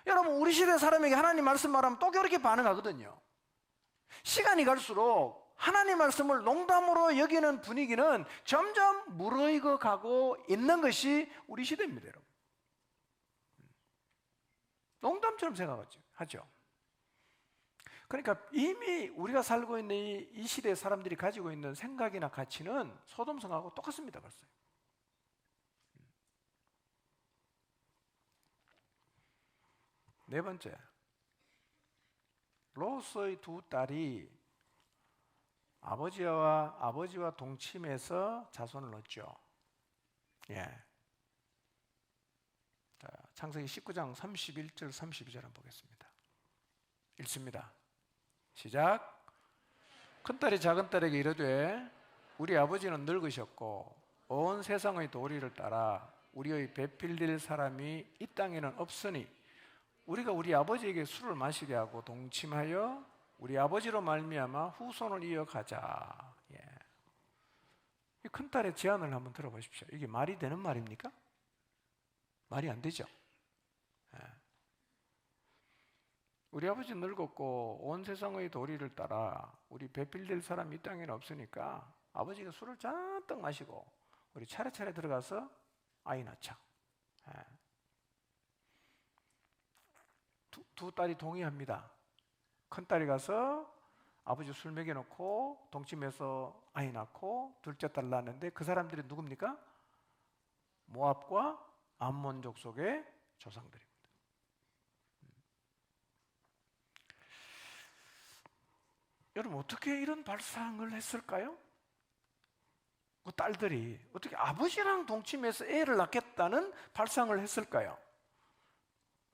여러분 우리 시대 사람에게 하나님 말씀 말하면 또 그렇게 반응하거든요. 시간이 갈수록 하나님 말씀을 농담으로 여기는 분위기는 점점 무르익어 가고 있는 것이 우리 시대입니다. 여러분 농담처럼 생각하죠. 그러니까 이미 우리가 살고 있는 이 시대의 사람들이 가지고 있는 생각이나 가치는 소돔성하고 똑같습니다. 벌써. 네 번째, 롯의 두 딸이 아버지와 동침해서 자손을 얻죠. 예. 자, 창세기 19장 31절 32절 한번 보겠습니다. 읽습니다. 시작. 큰딸이 작은딸에게 이르되 우리 아버지는 늙으셨고 온 세상의 도리를 따라 우리의 배필릴 사람이 이 땅에는 없으니 우리가 우리 아버지에게 술을 마시게 하고 동침하여 우리 아버지로 말미암아 후손을 이어가자. 예. 이 큰딸의 제안을 한번 들어보십시오. 이게 말이 되는 말입니까? 말이 안 되죠. 예. 우리 아버지 늙었고 온 세상의 도리를 따라 우리 배필될 사람이 이 땅에는 없으니까 아버지가 술을 잔뜩 마시고 우리 차례차례 들어가서 아이 낳자. 예. 두 딸이 동의합니다. 큰딸이 가서 아버지 술 먹여놓고 동침해서 아이 낳고 둘째 딸 낳았는데 그 사람들이 누굽니까? 모압과 암몬족 속의 조상들입니다. 여러분 어떻게 이런 발상을 했을까요? 그 딸들이 어떻게 아버지랑 동침해서 애를 낳겠다는 발상을 했을까요?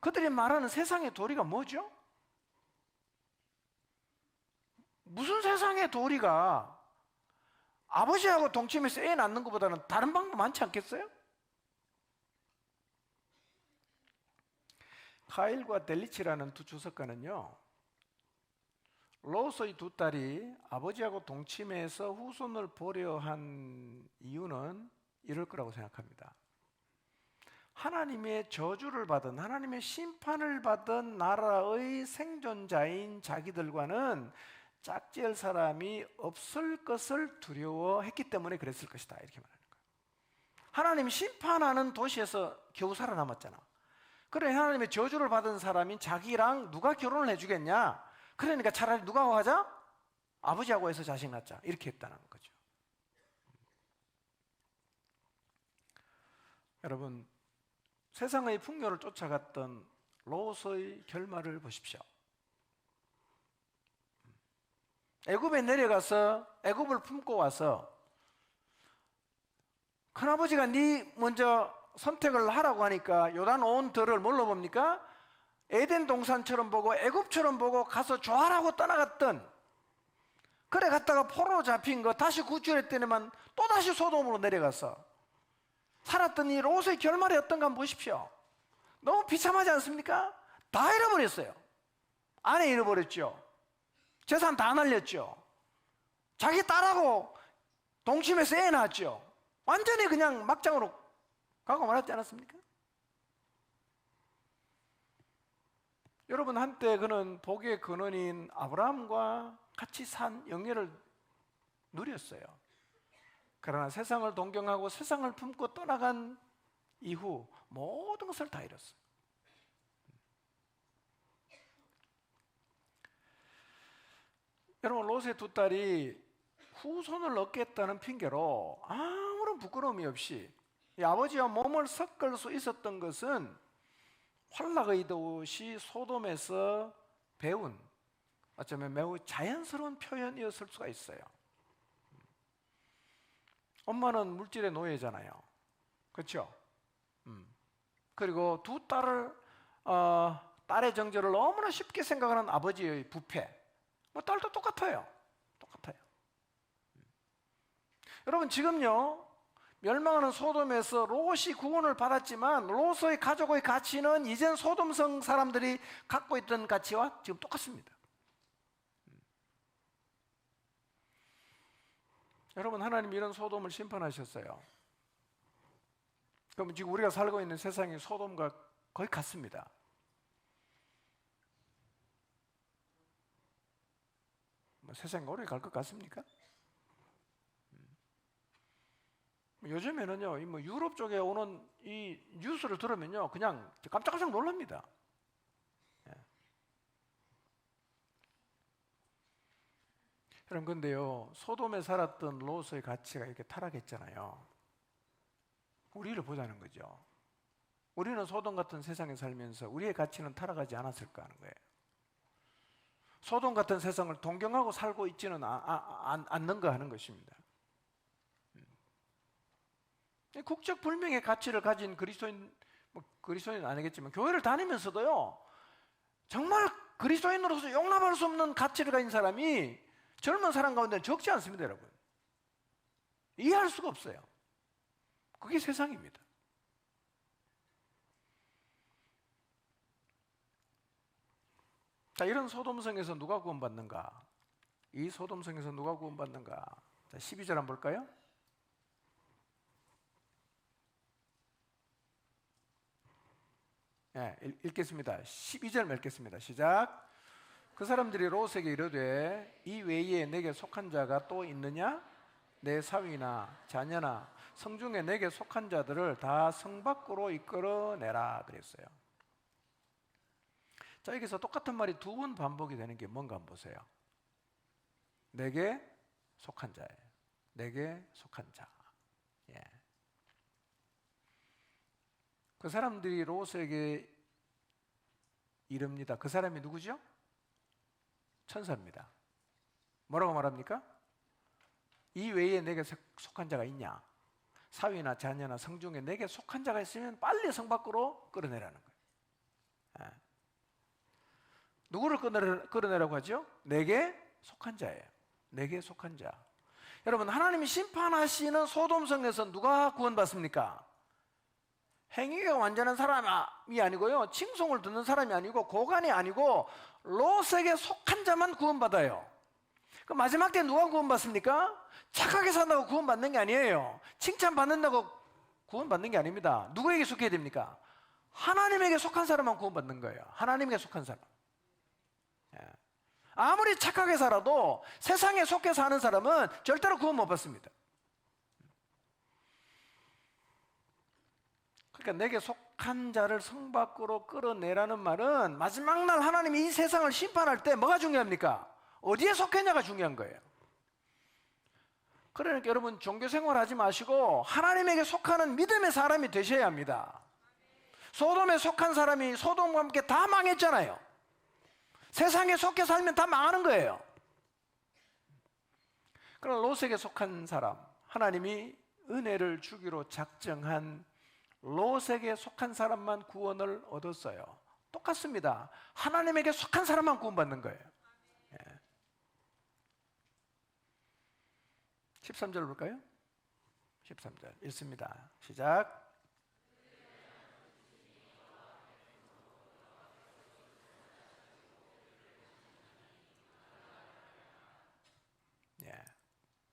그들이 말하는 세상의 도리가 뭐죠? 무슨 세상의 도리가 아버지하고 동침해서 애 낳는 것보다는 다른 방법 많지 않겠어요? 카일과 델리치라는 두 주석가는요 롯의 두 딸이 아버지하고 동침해서 후손을 보려 한 이유는 이럴 거라고 생각합니다. 하나님의 저주를 받은, 하나님의 심판을 받은 나라의 생존자인 자기들과는 짝지을 사람이 없을 것을 두려워했기 때문에 그랬을 것이다 이렇게 말하는 거예요. 하나님이 심판하는 도시에서 겨우 살아남았잖아. 그래 하나님의 저주를 받은 사람인 자기랑 누가 결혼을 해주겠냐? 그러니까 차라리 누가 하자? 아버지하고 해서 자식 낳자 이렇게 했다는 거죠. 여러분 세상의 풍요를 쫓아갔던 롯의 결말을 보십시오. 애굽에 내려가서 애굽을 품고 와서 큰아버지가 네 먼저 선택을 하라고 하니까 요단 온 들을 뭘로 봅니까? 에덴 동산처럼 보고 애굽처럼 보고 가서 좋아라고 떠나갔던 그래 갔다가 포로로 잡힌 거 다시 구출했더니만 또다시 소돔으로 내려가서 살았던 이 롯의 결말이 어떤가 한번 보십시오. 너무 비참하지 않습니까? 다 잃어버렸어요. 아내 잃어버렸죠. 재산 다 날렸죠. 자기 딸하고 동침해서 애 낳았죠. 완전히 그냥 막장으로 가고 말았지 않았습니까? 여러분 한때 그는 복의 근원인 아브라함과 같이 산 영예를 누렸어요. 그러나 세상을 동경하고 세상을 품고 떠나간 이후 모든 것을 다 잃었어요. 여러분 롯의 두 딸이 후손을 얻겠다는 핑계로 아무런 부끄러움이 없이 이 아버지와 몸을 섞을 수 있었던 것은 활락의 도시 소돔에서 배운 어쩌면 매우 자연스러운 표현이었을 수가 있어요. 엄마는 물질의 노예잖아요. 그렇죠? 그리고 두 딸을 딸의 정죄를 너무나 쉽게 생각하는 아버지의 부패. 뭐 딸도 똑같아요. 똑같아요. 여러분 지금요 멸망하는 소돔에서 롯이 구원을 받았지만 롯의 가족의 가치는 이젠 소돔성 사람들이 갖고 있던 가치와 지금 똑같습니다. 여러분 하나님이 이런 소돔을 심판하셨어요. 그럼 지금 우리가 살고 있는 세상이 소돔과 거의 같습니다. 뭐 세상이 오래 갈 것 같습니까? 요즘에는요, 뭐 유럽 쪽에 오는 이 뉴스를 들으면요, 그냥 깜짝깜짝 놀랍니다. 예. 여러분, 근데요, 소돔에 살았던 롯의 가치가 이렇게 타락했잖아요. 우리를 보자는 거죠. 우리는 소돔 같은 세상에 살면서 우리의 가치는 타락하지 않았을까 하는 거예요. 소돔 같은 세상을 동경하고 살고 있지는 않는가 하는 것입니다. 국적 불명의 가치를 가진 그리스도인, 뭐 그리스도인은 아니겠지만 교회를 다니면서도요 정말 그리스도인으로서 용납할 수 없는 가치를 가진 사람이 젊은 사람 가운데 적지 않습니다. 여러분 이해할 수가 없어요. 그게 세상입니다. 자, 이런 소돔성에서 누가 구원받는가? 이 소돔성에서 누가 구원받는가? 자, 12절 한번 볼까요? 네, 읽겠습니다. 12절 읽겠습니다. 시작. 그 사람들이 롯에게 이르되 이 외에 내게 속한 자가 또 있느냐? 내 사위나 자녀나 성중에 내게 속한 자들을 다 성 밖으로 이끌어내라 그랬어요. 자, 여기서 똑같은 말이 두 번 반복이 되는 게 뭔가 한번 보세요. 내게 속한 자예요. 내게 속한 자. 예. 그 사람들이 롯에게 이릅니다. 그 사람이 누구죠? 천사입니다. 뭐라고 말합니까? 이 외에 내게 속한 자가 있냐? 사위나 자녀나 성중에 내게 속한 자가 있으면 빨리 성 밖으로 끌어내라는 거예요. 예. 누구를 끌어내라고 하죠? 내게 속한 자예요. 내게 속한 자. 여러분 하나님이 심판하시는 소돔성에서 누가 구원받습니까? 행위가 완전한 사람이 아니고요, 칭송을 듣는 사람이 아니고 고관이 아니고 롯에게 속한 자만 구원받아요. 그 마지막 때 누가 구원받습니까? 착하게 산다고 구원받는 게 아니에요. 칭찬받는다고 구원받는 게 아닙니다. 누구에게 속해야 됩니까? 하나님에게 속한 사람만 구원받는 거예요. 하나님에게 속한 사람. 아무리 착하게 살아도 세상에 속해 사는 사람은 절대로 구원 못 받습니다. 그러니까 내게 속한 자를 성 밖으로 끌어내라는 말은 마지막 날 하나님이 이 세상을 심판할 때 뭐가 중요합니까? 어디에 속했냐가 중요한 거예요. 그러니까 여러분 종교생활 하지 마시고 하나님에게 속하는 믿음의 사람이 되셔야 합니다. 소돔에 속한 사람이 소돔과 함께 다 망했잖아요. 세상에 속해 살면 다 망하는 거예요. 그러나 롯에게 속한 사람, 하나님이 은혜를 주기로 작정한 롯에게 속한 사람만 구원을 얻었어요. 똑같습니다. 하나님에게 속한 사람만 구원받는 거예요. 13절 볼까요? 13절 읽습니다. 시작.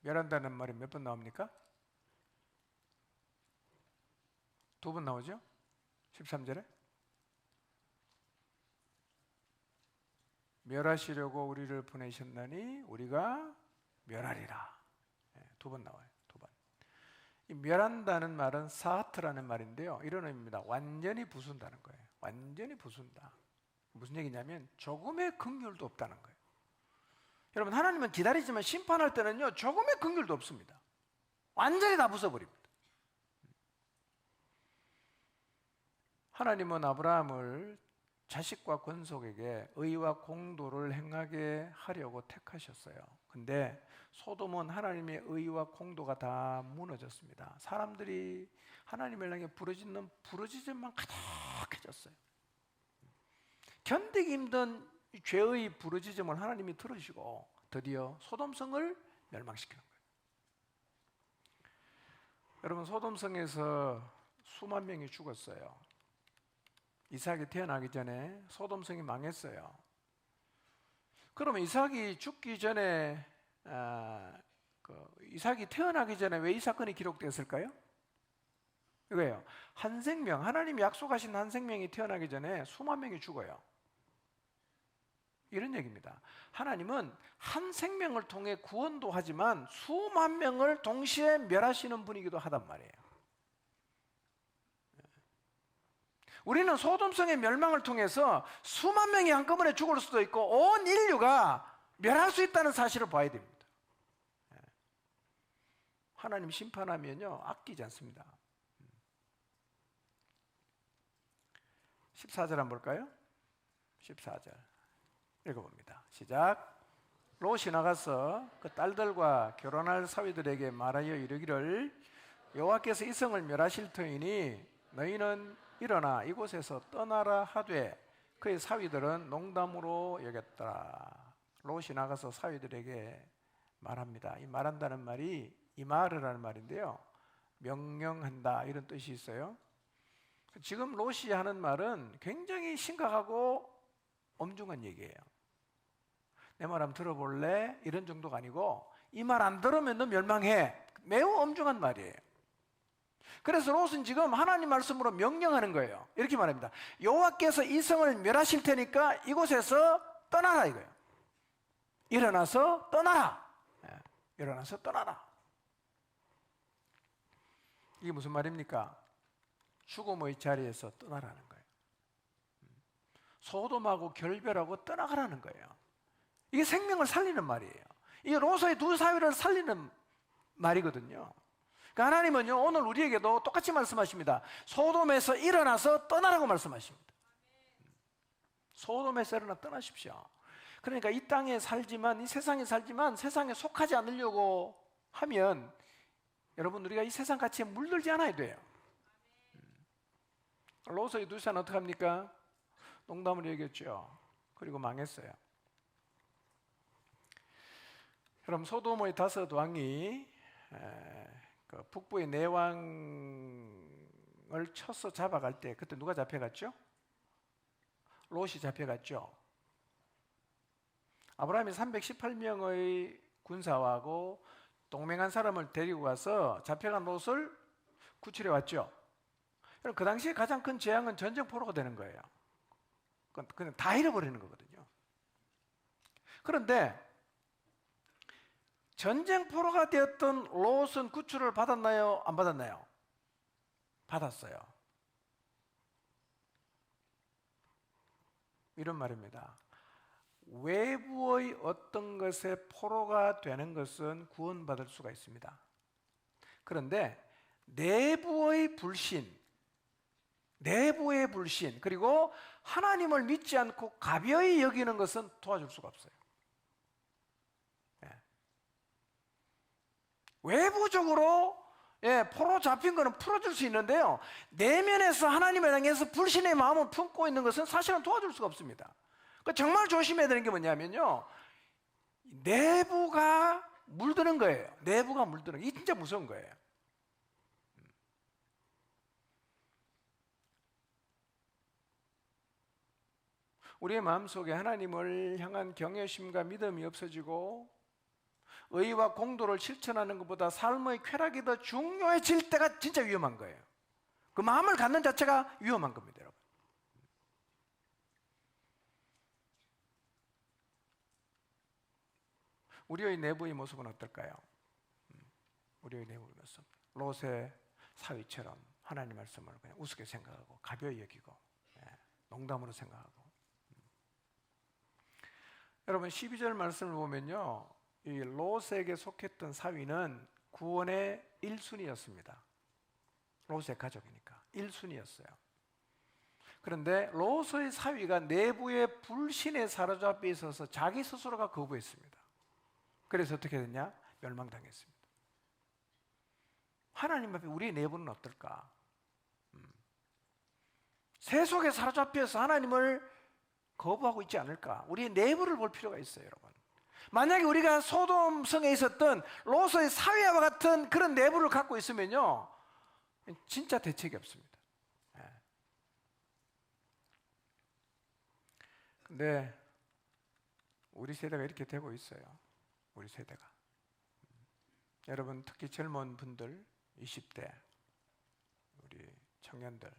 멸한다는 말이 몇 번 나옵니까? 두 번 나오죠? 13절에 멸하시려고 우리를 보내셨나니 우리가 멸하리라. 두 번 나와요. 두 번. 이 멸한다는 말은 사하트라는 말인데요, 이런 의미입니다. 완전히 부순다는 거예요. 완전히 부순다. 무슨 얘기냐면 조금의 긍휼도 없다는 거예요. 여러분 하나님은 기다리지만 심판할 때는요 조금의 긍휼도 없습니다. 완전히 다 부숴버립니다. 하나님은 아브라함을 자식과 권속에게 의와 공도를 행하게 하려고 택하셨어요. 근데 소돔은 하나님의 의와 공도가 다 무너졌습니다. 사람들이 하나님을 향해 부르짖는 부르짖음만 가득해졌어요. 견디기 힘든 죄의 부르짖음을 하나님이 들으시고 드디어 소돔성을 멸망시키는 거예요. 여러분, 소돔성에서 수만 명이 죽었어요. 이삭이 태어나기 전에 소돔성이 망했어요. 그러면 이삭이 죽기 전에 이삭이 태어나기 전에 왜 이 사건이 기록되었을까요? 이거예요. 한 생명, 하나님이 약속하신 한 생명이 태어나기 전에 수만 명이 죽어요. 이런 얘기입니다. 하나님은 한 생명을 통해 구원도 하지만 수만 명을 동시에 멸하시는 분이기도 하단 말이에요. 우리는 소돔성의 멸망을 통해서 수만 명이 한꺼번에 죽을 수도 있고 온 인류가 멸할 수 있다는 사실을 봐야 됩니다. 하나님 심판하면요, 아끼지 않습니다. 14절 한번 볼까요? 14절 읽어봅니다. 시작. 롯이 나가서 그 딸들과 결혼할 사위들에게 말하여 이르기를 여호와께서 이 성을 멸하실 터이니 너희는 일어나 이곳에서 떠나라 하되 그의 사위들은 농담으로 여겼더라. 롯이 나가서 사위들에게 말합니다. 이 말한다는 말이 이마르라는 말인데요, 명령한다 이런 뜻이 있어요. 지금 롯이 하는 말은 굉장히 심각하고 엄중한 얘기예요. 내 말 한번 들어볼래? 이런 정도가 아니고 이 말 안 들으면 너 멸망해. 매우 엄중한 말이에요. 그래서 롯은 지금 하나님 말씀으로 명령하는 거예요. 이렇게 말합니다. 여호와께서 이 성을 멸하실 테니까 이곳에서 떠나라 이거예요. 일어나서 떠나라. 일어나서 떠나라. 이게 무슨 말입니까? 죽음의 자리에서 떠나라는 거예요. 소돔하고 결별하고 떠나가라는 거예요. 이게 생명을 살리는 말이에요. 이게 롯의 두 사위를 살리는 말이거든요. 그러니까 하나님은요, 오늘 우리에게도 똑같이 말씀하십니다. 소돔에서 일어나서 떠나라고 말씀하십니다. 소돔에서 일어나 떠나십시오. 그러니까 이 땅에 살지만, 이 세상에 살지만 세상에 속하지 않으려고 하면 여러분, 우리가 이 세상 가치에 물들지 않아야 돼요. 롯의 두 사위는 어떻게 합니까? 농담으로 얘기했죠. 그리고 망했어요. 그럼 소돔의 5 왕이 그 북부의 내왕을 쳐서 잡아갈 때 그때 누가 잡혀갔죠? 롯이 잡혀갔죠. 아브라함이 318명의 군사하고 동맹한 사람을 데리고 가서 잡혀간 롯을 구출해 왔죠. 그럼 그 당시에 가장 큰 재앙은 전쟁포로가 되는 거예요. 그냥 다 잃어버리는 거거든요. 그런데 전쟁포로가 되었던 롯은 구출을 받았나요? 안 받았나요? 받았어요. 이런 말입니다. 외부의 어떤 것에 포로가 되는 것은 구원받을 수가 있습니다. 그런데 내부의 불신, 그리고 하나님을 믿지 않고 가벼이 여기는 것은 도와줄 수가 없어요. 외부적으로 포로 잡힌 거는 풀어줄 수 있는데요, 내면에서 하나님을 향해서 불신의 마음을 품고 있는 것은 사실은 도와줄 수가 없습니다. 정말 조심해야 되는 게 뭐냐면요, 내부가 물드는 거예요. 내부가 물드는 게 진짜 무서운 거예요. 우리의 마음속에 하나님을 향한 경외심과 믿음이 없어지고 의와 공도를 실천하는 것보다 삶의 쾌락이 더 중요해질 때가 진짜 위험한 거예요. 그 마음을 갖는 자체가 위험한 겁니다, 여러분. 우리의 내부의 모습은 어떨까요? 우리의 내부의 모습, 롯의 사위처럼 하나님 말씀을 그냥 우습게 생각하고 가벼이 여기고 농담으로 생각하고. 여러분, 12절 말씀을 보면요, 이 롯에게 속했던 사위는 구원의 1순위였습니다. 롯의 가족이니까 1순위였어요. 그런데 롯의 사위가 내부의 불신에 사로잡혀 있어서 자기 스스로가 거부했습니다. 그래서 어떻게 됐냐? 멸망당했습니다. 하나님 앞에 우리의 내부는 어떨까? 세속에 사로잡혀서 하나님을 거부하고 있지 않을까? 우리의 내부를 볼 필요가 있어요, 여러분. 만약에 우리가 소돔성에 있었던 롯의 사위와 같은 그런 내부를 갖고 있으면요, 진짜 대책이 없습니다. 근데 우리 세대가 이렇게 되고 있어요. 우리 세대가. 여러분, 특히 젊은 분들, 20대 우리 청년들,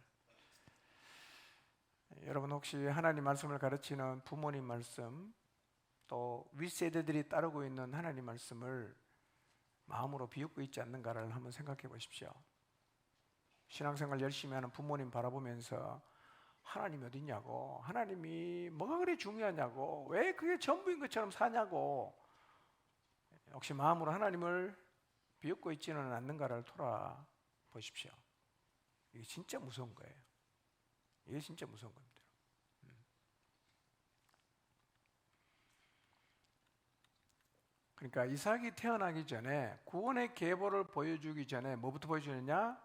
여러분 혹시 하나님 말씀을 가르치는 부모님 말씀, 또 윗세대들이 따르고 있는 하나님 말씀을 마음으로 비웃고 있지 않는가를 한번 생각해 보십시오. 신앙생활 열심히 하는 부모님 바라보면서 하나님이 어디 있냐고, 하나님이 뭐가 그리 중요하냐고, 왜 그게 전부인 것처럼 사냐고, 혹시 마음으로 하나님을 비웃고 있지는 않는가를 돌아보십시오. 이게 진짜 무서운 거예요. 이게 진짜 무서운 겁니다. 그러니까 이삭이 태어나기 전에, 구원의 계보를 보여주기 전에 뭐부터 보여주느냐?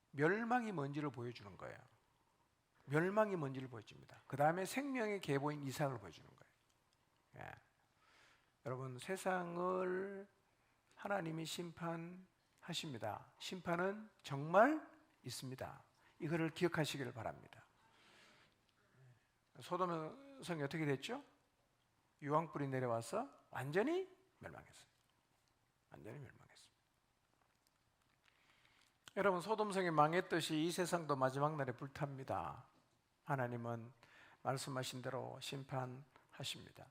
멸망이 뭔지를 보여주는 거예요. 멸망이 뭔지를 보여줍니다. 그 다음에 생명의 계보인 이삭을 보여주는 거예요. 예. 여러분, 세상을 하나님이 심판하십니다. 심판은 정말 있습니다. 이거를 기억하시기를 바랍니다. 소돔 성이 어떻게 됐죠? 유황불이 내려와서 완전히 멸망했어요. 완전히 멸망했습니다. 여러분, 소돔성이 망했듯이 이 세상도 마지막 날에 불탑니다. 하나님은 말씀하신 대로 심판하십니다.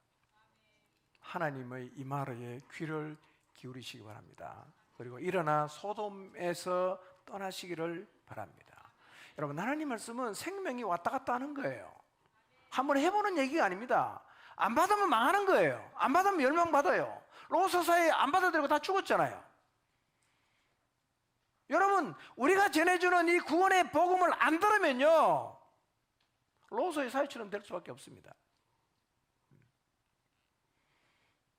하나님의 이 말에 귀를 기울이시기 바랍니다. 그리고 일어나 소돔에서 떠나시기를 바랍니다. 여러분, 하나님 말씀은 생명이 왔다 갔다 하는 거예요. 한번 해보는 얘기가 아닙니다. 안 받으면 망하는 거예요. 안 받으면 멸망받아요. 롯사사에 안 받아들이고 다 죽었잖아요. 여러분, 우리가 전해주는 이 구원의 복음을 안 들으면요, 롯의 사위처럼 될 수밖에 없습니다.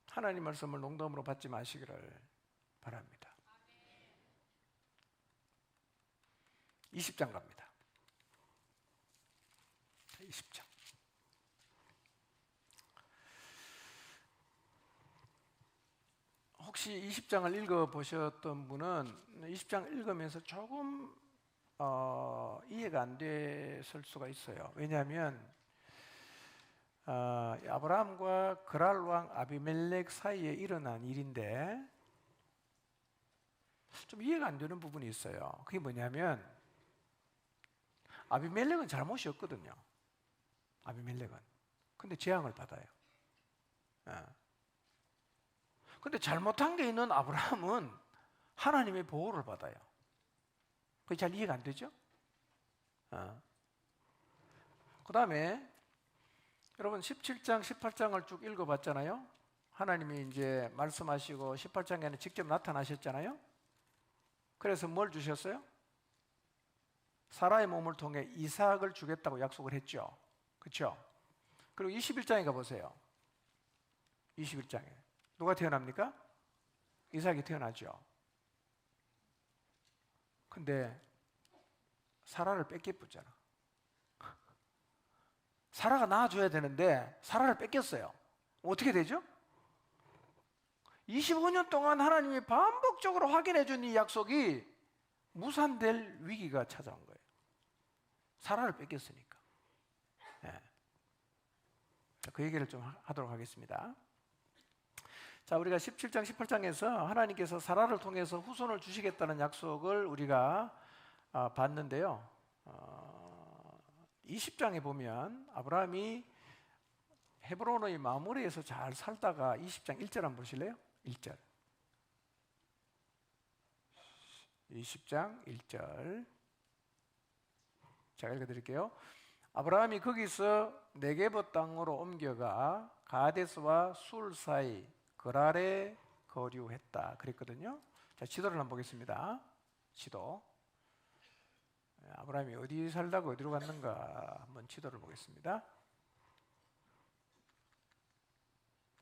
하나님 말씀을 농담으로 받지 마시기를 바랍니다. 20장 갑니다. 20장. 혹시 20장을 읽어보셨던 분은 20장 읽으면서 조금 이해가 안 됐을 수가 있어요. 왜냐하면 아브라함과 그랄 왕 아비멜렉 사이에 일어난 일인데 좀 이해가 안 되는 부분이 있어요. 그게 뭐냐면 아비멜렉은 잘못이었거든요. 아비멜렉은. 근데 재앙을 받아요. 근데 잘못한 게 있는 아브라함은 하나님의 보호를 받아요. 그게 잘 이해가 안 되죠? 그 다음에 여러분 17장, 18장을 쭉 읽어봤잖아요. 하나님이 이제 말씀하시고 18장에는 직접 나타나셨잖아요. 그래서 뭘 주셨어요? 사라의 몸을 통해 이삭을 주겠다고 약속을 했죠. 그렇죠? 그리고 21장에 가보세요. 21장에 누가 태어납니까? 이삭이 태어나죠. 근데 사라를 뺏겼잖아. 사라가 낳아줘야 되는데 사라를 뺏겼어요. 어떻게 되죠? 25년 동안 하나님이 반복적으로 확인해 준 이 약속이 무산될 위기가 찾아온 거예요. 사라를 뺏겼으니까. 네. 그 얘기를 좀 하도록 하겠습니다. 자, 우리가 17장, 18장에서 하나님께서 사라를 통해서 후손을 주시겠다는 약속을 우리가 봤는데요. 20장에 보면 아브라함이 헤브론의 마무리에서 잘 살다가 20장 1절 한번 보실래요? 1절. 20장 1절. 제가 읽어드릴게요. 아브라함이 거기서 네게브 땅으로 옮겨가 가데스와 술 사이 그랄에 거류했다 그랬거든요. 자, 지도를 한번 보겠습니다. 지도. 아브라함이 어디 살다가 어디로 갔는가 한번 지도를 보겠습니다.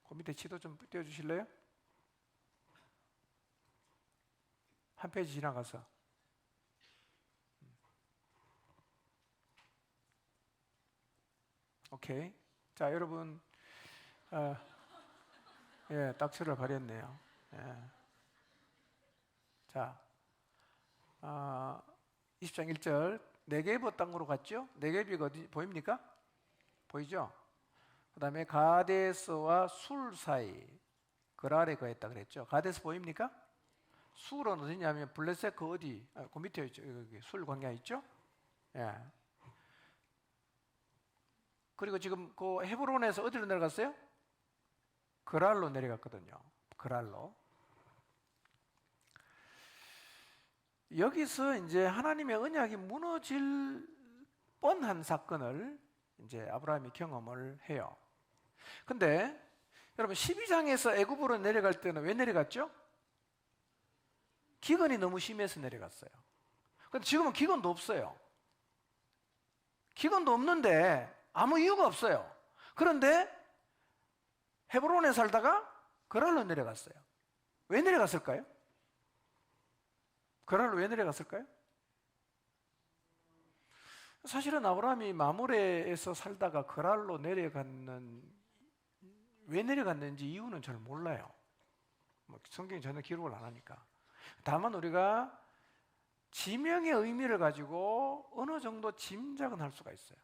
그 밑에 지도 좀 띄워주실래요? 한 페이지 지나가서. 오케이. 자, 여러분, 예, 딱지를 가렸네요. 예. 자, 20장 1절, 네게브 땅으로 갔죠? 네게브가 어디 보입니까? 보이죠? 그 다음에 가데스와 술 사이, 그랄에 거했다 그랬죠? 가데스 보입니까? 술은 어디냐면 블레셋 그 어디, 그 밑에 있죠. 여기 술 광야 있죠? 예. 그리고 지금 그 헤브론에서 어디로 내려갔어요? 그랄로 내려갔거든요. 그랄로. 여기서 이제 하나님의 언약이 무너질 뻔한 사건을 이제 아브라함이 경험을 해요. 근데 여러분 12장에서 애굽으로 내려갈 때는 왜 내려갔죠? 기근이 너무 심해서 내려갔어요. 근데 지금은 기근도 없어요. 기근도 없는데 아무 이유가 없어요. 그런데 헤브론에 살다가 그랄로 내려갔어요. 왜 내려갔을까요? 그랄로 왜 내려갔을까요? 사실은 아브라함이 마므레에서 살다가 그랄로 왜 내려갔는지 이유는 잘 몰라요. 성경이 전혀 기록을 안 하니까. 다만 우리가 지명의 의미를 가지고 어느 정도 짐작은 할 수가 있어요.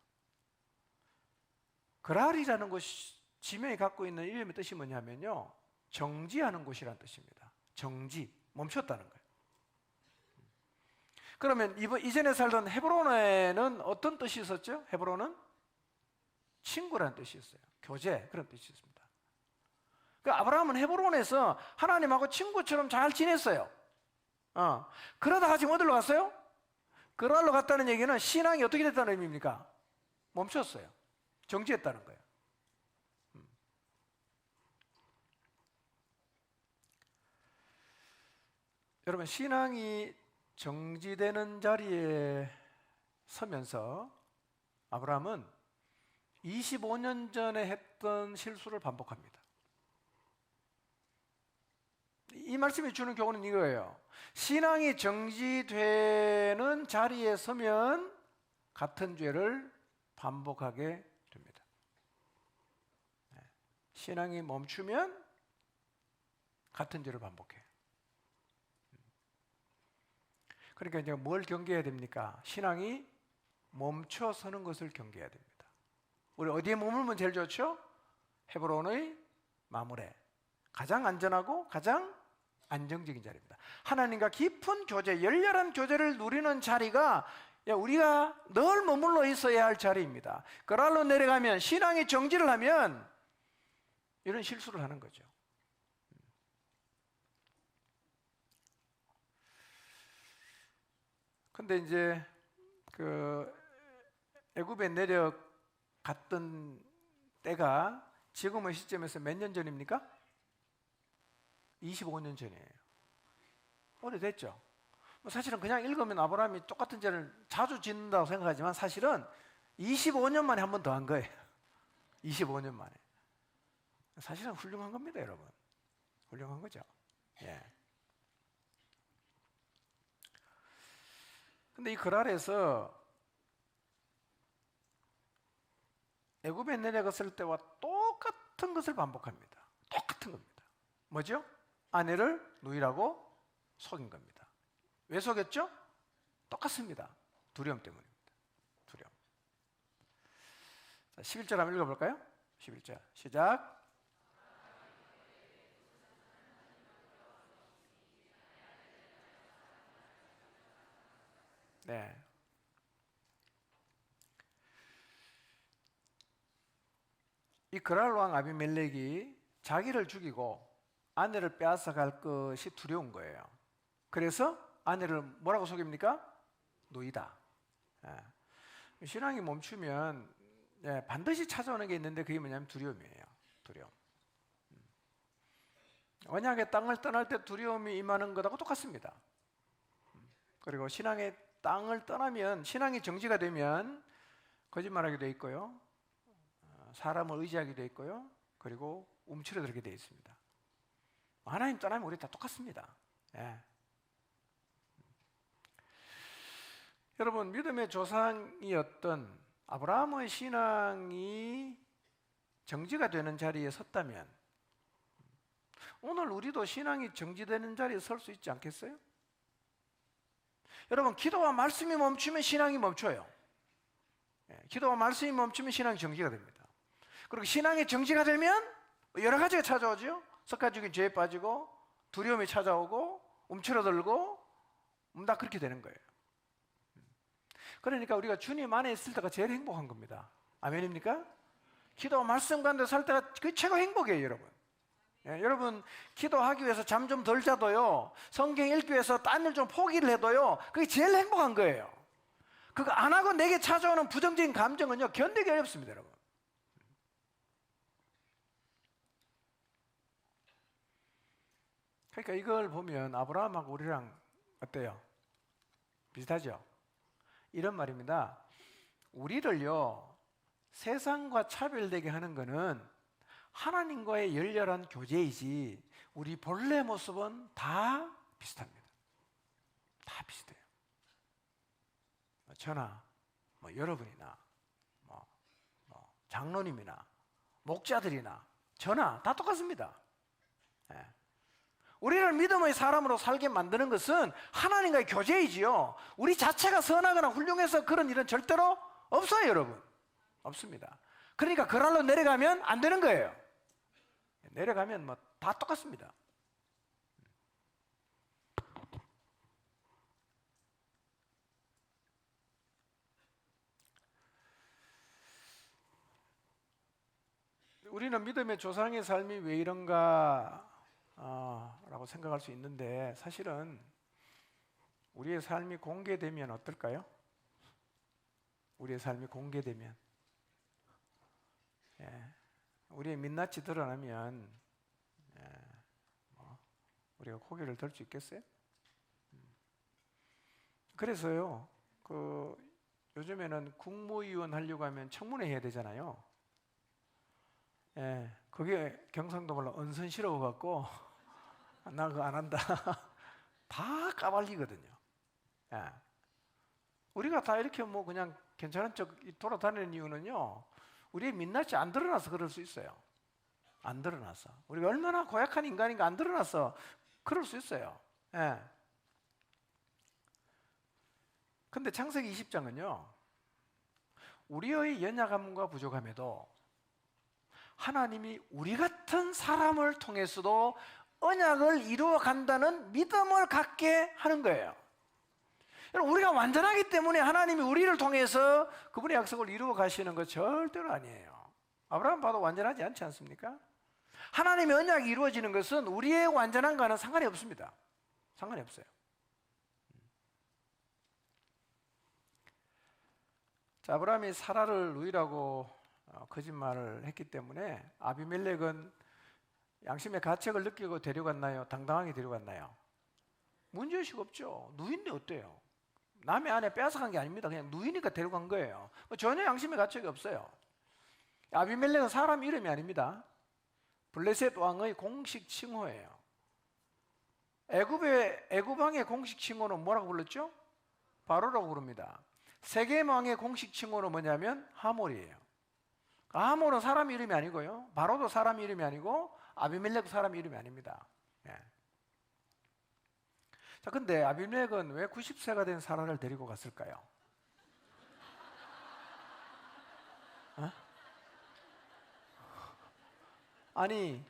그랄이라는 곳이 지명이 갖고 있는 이름의 뜻이 뭐냐면요, 정지하는 곳이라는 뜻입니다. 정지, 멈췄다는 거예요. 그러면 이전에 살던 헤브론에는 어떤 뜻이 있었죠? 헤브론은 친구라는 뜻이 있어요. 교제, 그런 뜻이 있습니다. 그러니까 아브라함은 헤브론에서 하나님하고 친구처럼 잘 지냈어요. 그러다가 지금 어디로 갔어요? 그랄로 갔다는 얘기는 신앙이 어떻게 됐다는 의미입니까? 멈췄어요. 정지했다는 거예요. 여러분, 신앙이 정지되는 자리에 서면서 아브라함은 25년 전에 했던 실수를 반복합니다. 이 말씀이 주는 교훈은 이거예요. 신앙이 정지되는 자리에 서면 같은 죄를 반복하게 됩니다. 신앙이 멈추면 같은 죄를 반복해요. 그러니까 이제 뭘 경계해야 됩니까? 신앙이 멈춰서는 것을 경계해야 됩니다. 우리 어디에 머물면 제일 좋죠? 헤브론의 마므레. 가장 안전하고 가장 안정적인 자리입니다. 하나님과 깊은 교제, 열렬한 교제를 누리는 자리가 우리가 늘 머물러 있어야 할 자리입니다. 그랄로 내려가면, 신앙이 정지를 하면 이런 실수를 하는 거죠. 근데 이제 그 애굽에 내려갔던 때가 지금의 시점에서 몇 년 전입니까? 25년 전이에요. 오래됐죠. 사실은 그냥 읽으면 아브라함이 똑같은 죄를 자주 짓는다고 생각하지만 사실은 25년 만에 한 번 더 한 거예요. 25년 만에. 사실은 훌륭한 겁니다, 여러분. 훌륭한 거죠. 예. 근데 이 그랄에서 애굽에 내려갔을 때와 똑같은 것을 반복합니다. 똑같은 겁니다. 뭐죠? 아내를 누이라고 속인 겁니다. 왜 속였죠? 똑같습니다. 두려움 때문입니다. 두려움. 자, 11절 한번 읽어볼까요? 11절 시작. 네. 이 그랄 왕 아비멜렉이 자기를 죽이고 아내를 빼앗아 갈 것이 두려운 거예요. 그래서 아내를 뭐라고 속입니까? 노이다. 예. 신앙이 멈추면 반드시 찾아오는 게 있는데 그게 뭐냐면 두려움이에요. 두려움. 언약의 땅을 떠날 때 두려움이 임하는 것하고 똑같습니다. 그리고 신앙의 땅을 떠나면, 신앙이 정지가 되면 거짓말하게 돼 있고요, 사람을 의지하게 돼 있고요, 그리고 움츠러들게 돼 있습니다. 하나님 떠나면 우리 다 똑같습니다. 예. 여러분, 믿음의 조상이었던 아브라함의 신앙이 정지가 되는 자리에 섰다면 오늘 우리도 신앙이 정지되는 자리에 설 수 있지 않겠어요? 여러분, 기도와 말씀이 멈추면 신앙이 멈춰요. 기도와 말씀이 멈추면 신앙이 정지가 됩니다. 그리고 신앙이 정지가 되면 여러 가지가 찾아오죠. 습관적인 죄에 빠지고 두려움이 찾아오고 움츠러들고 다 그렇게 되는 거예요. 그러니까 우리가 주님 안에 있을 때가 제일 행복한 겁니다. 아멘입니까? 기도와 말씀 가운데 살 때가 그 최고 행복이에요, 여러분. 여러분, 기도하기 위해서 잠 좀 덜 자도요, 성경 읽기 위해서 딴 일 좀 포기를 해도요, 그게 제일 행복한 거예요. 그거 안 하고 내게 찾아오는 부정적인 감정은요, 견디기 어렵습니다, 여러분. 그러니까 이걸 보면 아브라함하고 우리랑 어때요? 비슷하죠? 이런 말입니다. 우리를요, 세상과 차별되게 하는 것은 하나님과의 열렬한 교제이지 우리 본래 모습은 다 비슷합니다. 다 비슷해요. 저나 여러분이나 장로님이나 목자들이나 저나 다 똑같습니다. 우리를 믿음의 사람으로 살게 만드는 것은 하나님과의 교제이지요, 우리 자체가 선하거나 훌륭해서 그런 일은 절대로 없어요, 여러분. 없습니다. 그러니까 그날로 내려가면 안 되는 거예요. 내려가면 다 똑같습니다. 우리는 믿음의 조상의 삶이 왜 이런가 라고 생각할 수 있는데, 사실은 우리의 삶이 공개되면 어떨까요? 우리의 삶이 공개되면, 우리의 민낯이 드러나면 우리가 고개를 들 수 있겠어요? 그래서요, 요즘에는 국무위원 하려고 하면 청문회 해야 되잖아요. 그게 경상도 말로 언선스러워갖고 나 그거 안 한다 다 까발리거든요. 우리가 다 이렇게 그냥 괜찮은 척 돌아다니는 이유는요, 우리의 민낯이 안 드러나서 그럴 수 있어요. 안 드러나서. 우리가 얼마나 고약한 인간인가 안 드러나서 그럴 수 있어요. 근데 창세기 20장은요, 우리의 연약함과 부족함에도 하나님이 우리 같은 사람을 통해서도 언약을 이루어 간다는 믿음을 갖게 하는 거예요. 여러분, 우리가 완전하기 때문에 하나님이 우리를 통해서 그분의 약속을 이루어 가시는 것 절대로 아니에요. 아브라함 봐도 완전하지 않지 않습니까? 하나님의 언약이 이루어지는 것은 우리의 완전함과는 상관이 없습니다. 상관이 없어요. 자, 아브라함이 사라를 누이라고 거짓말을 했기 때문에 아비멜렉은 양심의 가책을 느끼고 데려갔나요? 당당하게 데려갔나요? 문제의식 없죠. 누인데 어때요? 남의 아내 빼앗아간 게 아닙니다. 그냥 누이니까 데려간 거예요. 전혀 양심의 가책이 없어요. 아비멜렉은 사람 이름이 아닙니다. 블레셋 왕의 공식 칭호예요. 애굽 왕의 공식 칭호는 뭐라고 불렀죠? 바로라고 부릅니다. 세겜 왕의 공식 칭호는 뭐냐면 하몰이에요. 하몰은 사람 이름이 아니고요, 바로도 사람 이름이 아니고 아비멜렉도 사람 이름이 아닙니다. 자, 근데 아비멜렉은 왜 90세가 된 사라를 데리고 갔을까요? 아니,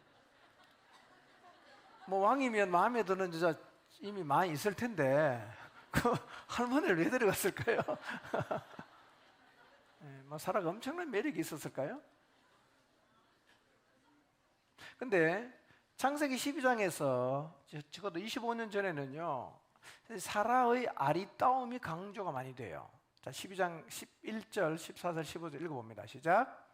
왕이면 마음에 드는 여자 이미 많이 있을 텐데 그 할머니를 왜 데려갔을까요? 사라가 엄청난 매력이 있었을까요? 근데 창세기 12장에서 적어도 25년 전에는요, 사라의 아리따움이 강조가 많이 돼요. 자, 12장 11절, 14절, 15절 읽어봅니다. 시작.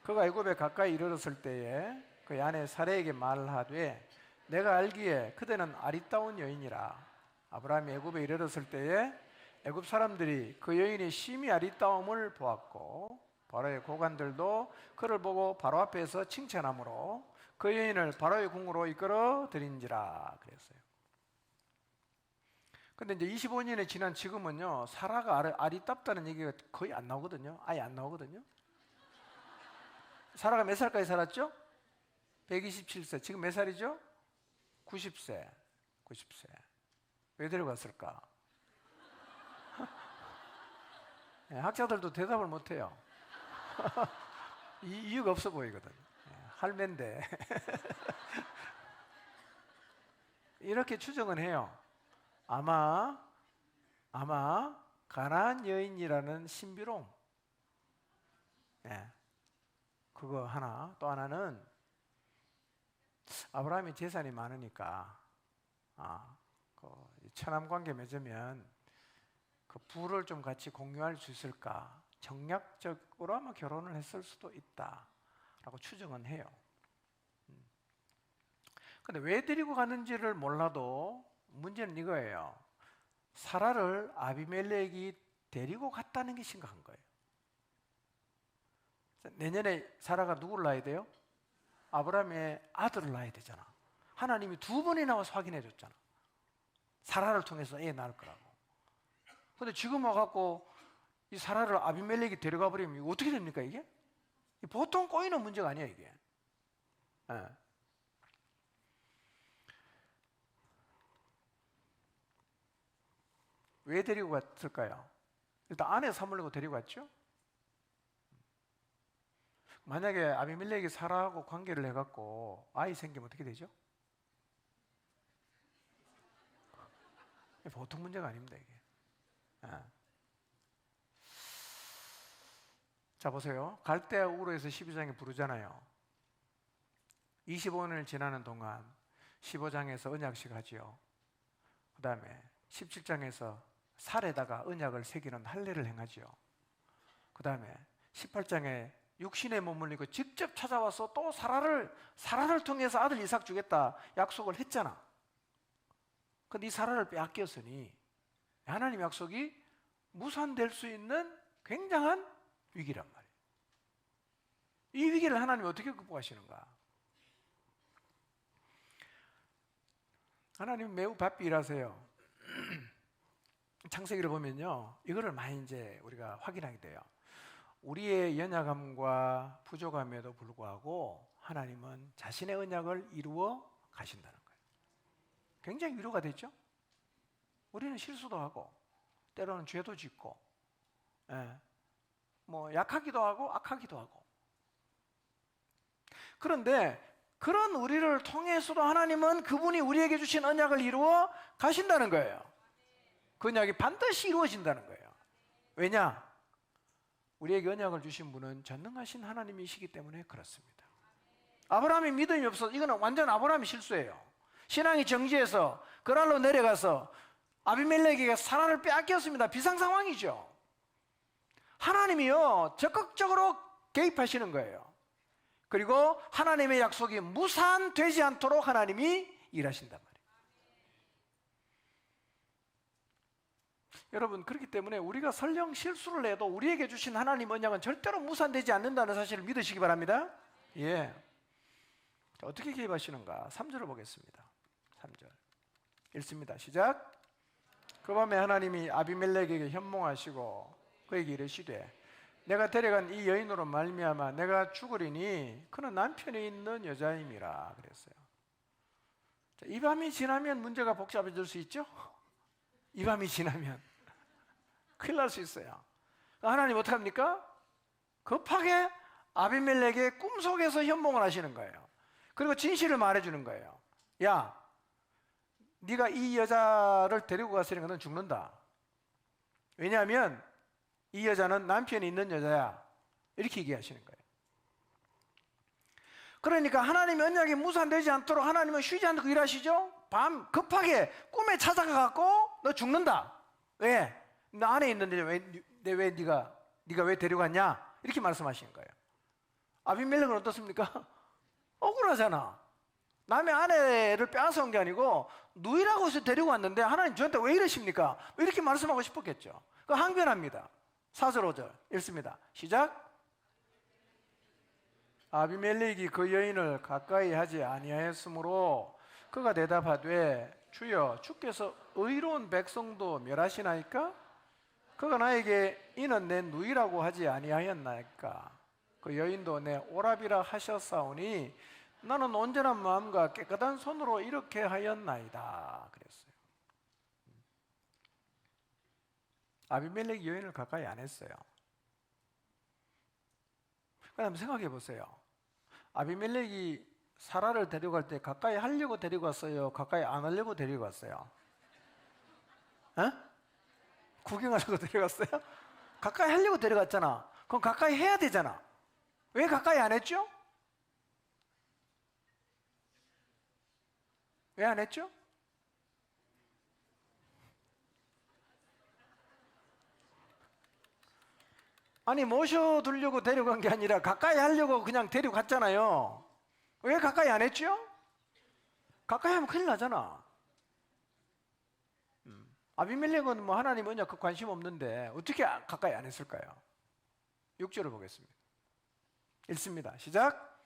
그가 애굽에 가까이 이르렀을 때에 그의 아내 사라에게 말하되 내가 알기에 그대는 아리따운 여인이라. 아브라함이 애굽에 이르렀을 때에 애굽 사람들이 그 여인의 심히 아리따움을 보았고 바로의 고관들도 그를 보고 바로 앞에서 칭찬함으로 그 여인을 바로의 궁으로 이끌어 들인지라 그랬어요. 근데 이제 25년이 지난 지금은요, 사라가 아리따다는 얘기가 거의 안 나오거든요. 아예 안 나오거든요. 사라가 몇 살까지 살았죠? 127세. 지금 몇 살이죠? 90세. 90세. 왜 데려갔을까? 네, 학자들도 대답을 못해요. 이유가 없어 보이거든. 할매인데. 이렇게 추정은 해요. 아마 가나안 여인이라는 신비로움. 그거 하나. 또 하나는 아브라함이 재산이 많으니까 그 처남 관계 맺으면 그 부를 좀 같이 공유할 수 있을까? 정략적으로 아마 결혼을 했을 수도 있다라고 추정은 해요. 근데 왜 데리고 가는지를 몰라도 문제는 이거예요. 사라를 아비멜렉이 데리고 갔다는 게 심각한 거예요. 내년에 사라가 누구를 낳아야 돼요? 아브라함의 아들을 낳아야 되잖아. 하나님이 2번이나 와서 확인해 줬잖아. 사라를 통해서 애 낳을 거라고. 근데 지금 와갖고 이 사라를 아비멜렉이 데려가 버리면 이거 어떻게 됩니까, 이게? 보통 꼬이는 문제가 아니야, 이게. 왜 데리고 갔을까요? 일단 아내 삼으려고 데리고 갔죠? 만약에 아비멜렉이 사라하고 관계를 해갖고 아이 생기면 어떻게 되죠? 보통 문제가 아닙니다, 이게. 자, 보세요. 갈대아 우르에서 12장에 부르잖아요. 25년을 지나는 동안 15장에서 언약식 하지요. 그 다음에 17장에서 살에다가 언약을 새기는 할례를 행하지요. 그 다음에 18장에 육신에 머물리고 직접 찾아와서 또 사라를 통해서 아들 이삭 주겠다 약속을 했잖아. 근데 이 사라를 빼앗겼으니 하나님 약속이 무산될 수 있는 굉장한 위기란 말이에요. 이 위기를 하나님이 어떻게 극복하시는가? 하나님은 매우 바삐 일하세요. 창세기를 보면요, 이거를 많이 이제 우리가 확인하게 돼요. 우리의 연약함과 부족함에도 불구하고 하나님은 자신의 언약을 이루어 가신다는 거예요. 굉장히 위로가 되죠? 우리는 실수도 하고 때로는 죄도 짓고 뭐 약하기도 하고 악하기도 하고. 그런데 그런 우리를 통해서도 하나님은 그분이 우리에게 주신 언약을 이루어 가신다는 거예요. 그 언약이 반드시 이루어진다는 거예요. 왜냐? 우리에게 언약을 주신 분은 전능하신 하나님이시기 때문에 그렇습니다. 아브라함이 믿음이 없어서 이거는 완전 아브라함이 실수예요. 신앙이 정지해서 그랄로 내려가서 아비멜렉에게 사라를 빼앗겼습니다. 비상 상황이죠. 하나님이요 적극적으로 개입하시는 거예요. 그리고 하나님의 약속이 무산되지 않도록 하나님이 일하신단 말이에요. 여러분, 그렇기 때문에 우리가 설령 실수를 해도 우리에게 주신 하나님 언약은 절대로 무산되지 않는다는 사실을 믿으시기 바랍니다. 예. 자, 어떻게 개입하시는가? 3절을 보겠습니다. 3절 읽습니다. 시작. 그 밤에 하나님이 아비멜렉에게 현몽하시고 그에게 이르시되 내가 데려간 이 여인으로 말미암아 내가 죽으리니 그는 남편이 있는 여자임이라 그랬어요. 자, 이 밤이 지나면 문제가 복잡해질 수 있죠? 이 밤이 지나면 큰일 날 수 있어요. 하나님 어떻게 합니까? 급하게 아비멜렉의 꿈속에서 현몽을 하시는 거예요. 그리고 진실을 말해주는 거예요. 야, 네가 이 여자를 데리고 갔으니까 넌 죽는다. 왜냐하면 이 여자는 남편이 있는 여자야. 이렇게 얘기하시는 거예요. 그러니까 하나님의 언약이 무산되지 않도록 하나님은 쉬지 않고 일하시죠. 밤 급하게 꿈에 찾아가갖고 너 죽는다. 왜? 나 안에 있는데 왜 네가 왜 데려갔냐? 이렇게 말씀하시는 거예요. 아비멜렉은 어떻습니까? 억울하잖아. 남의 아내를 빼앗아온 게 아니고 누이라고 해서 데리고 왔는데 하나님 저한테 왜 이러십니까? 이렇게 말씀하고 싶었겠죠. 그 항변합니다. 4절 5절 읽습니다. 시작. 아비멜렉이 그 여인을 가까이 하지 아니하였으므로 그가 대답하되 주여 주께서 의로운 백성도 멸하시나이까? 그가 나에게 이는 내 누이라고 하지 아니하였나이까? 그 여인도 내 오라비라 하셨사오니 나는 온전한 마음과 깨끗한 손으로 이렇게 하였나이다 그랬어요. 아비멜렉이 여인을 가까이 안 했어요. 그럼 생각해 보세요. 아비멜렉이 사라를 데려갈 때 가까이 하려고 데리고 왔어요? 가까이 안 하려고 데리고 왔어요? 에? 구경하려고 데려갔어요? 가까이 하려고 데려갔잖아. 그럼 가까이 해야 되잖아. 왜 가까이 안 했죠? 왜 안 했죠? 아니 모셔두려고 데려간 게 아니라 가까이 하려고 그냥 데려갔잖아요. 왜 가까이 안 했죠? 가까이 하면 큰일 나잖아. 아비멜렉은 뭐 하나님 언약 그 관심 없는데 어떻게 가까이 안 했을까요? 6절을 보겠습니다. 읽습니다. 시작.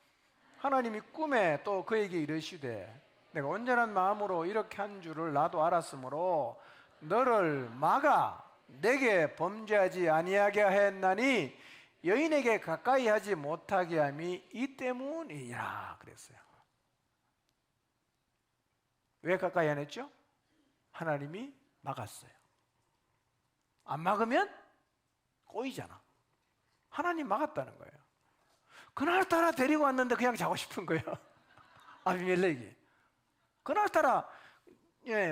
하나님이 꿈에 또 그에게 이르시되 내가 온전한 마음으로 이렇게 한 줄을 나도 알았으므로 너를 막아 내게 범죄하지 아니하게 하였나니 여인에게 가까이 하지 못하게 함이 이 때문이라 그랬어요. 왜 가까이 안 했죠? 하나님이 막았어요. 안 막으면 꼬이잖아. 하나님 막았다는 거예요. 그날따라 데리고 왔는데 그냥 자고 싶은 거예요. 아비멜렉이 그날따라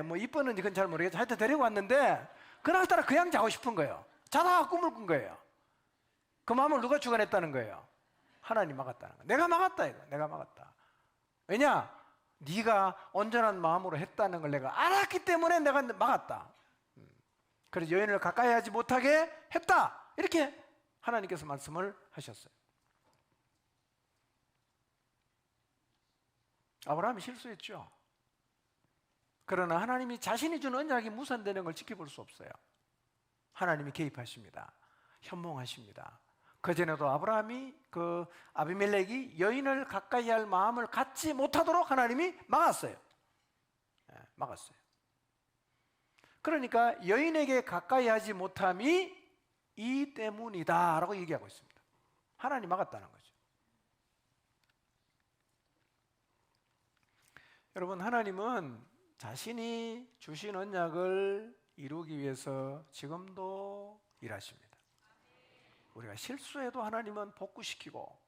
뭐 이뻤는지 그건 잘 모르겠죠. 하여튼 데리고 왔는데 그날따라 그냥 자고 싶은 거예요. 자다가 꿈을 꾼 거예요. 그 마음을 누가 주관했다는 거예요? 하나님 막았다는 거예요. 내가 막았다 이거. 내가 막았다. 왜냐? 네가 온전한 마음으로 했다는 걸 내가 알았기 때문에 내가 막았다. 그래서 여인을 가까이 하지 못하게 했다. 이렇게 하나님께서 말씀을 하셨어요. 아브라함이 실수했죠. 그러나 하나님이 자신이 준 언약이 무산되는 걸 지켜볼 수 없어요. 하나님이 개입하십니다. 현몽하십니다. 그전에도 아브라함이 그 아비멜렉이 여인을 가까이 할 마음을 갖지 못하도록 하나님이 막았어요. 막았어요. 그러니까 여인에게 가까이 하지 못함이 이 때문이다 라고 얘기하고 있습니다. 하나님 막았다는 거죠. 여러분, 하나님은 자신이 주신 언약을 이루기 위해서 지금도 일하십니다. 우리가 실수해도 하나님은 복구시키고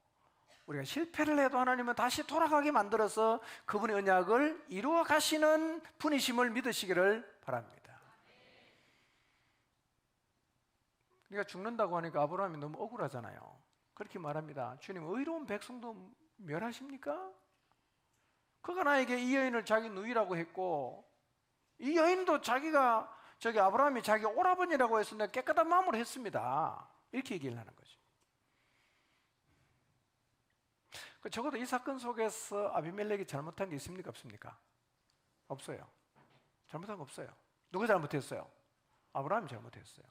우리가 실패를 해도 하나님은 다시 돌아가게 만들어서 그분의 언약을 이루어 가시는 분이심을 믿으시기를 바랍니다. 우리가 죽는다고 하니까 아브라함이 너무 억울하잖아요. 그렇게 말합니다. 주님, 의로운 백성도 멸하십니까? 그가 나에게 이 여인을 자기 누이라고 했고 이 여인도 자기가 아브라함이 자기 오라버니라고 해서 내가 깨끗한 마음으로 했습니다. 이렇게 얘기를 하는 거죠. 적어도 이 사건 속에서 아비멜렉이 잘못한 게 있습니까? 없습니까? 없어요. 잘못한 거 없어요. 누가 잘못했어요? 아브라함이 잘못했어요.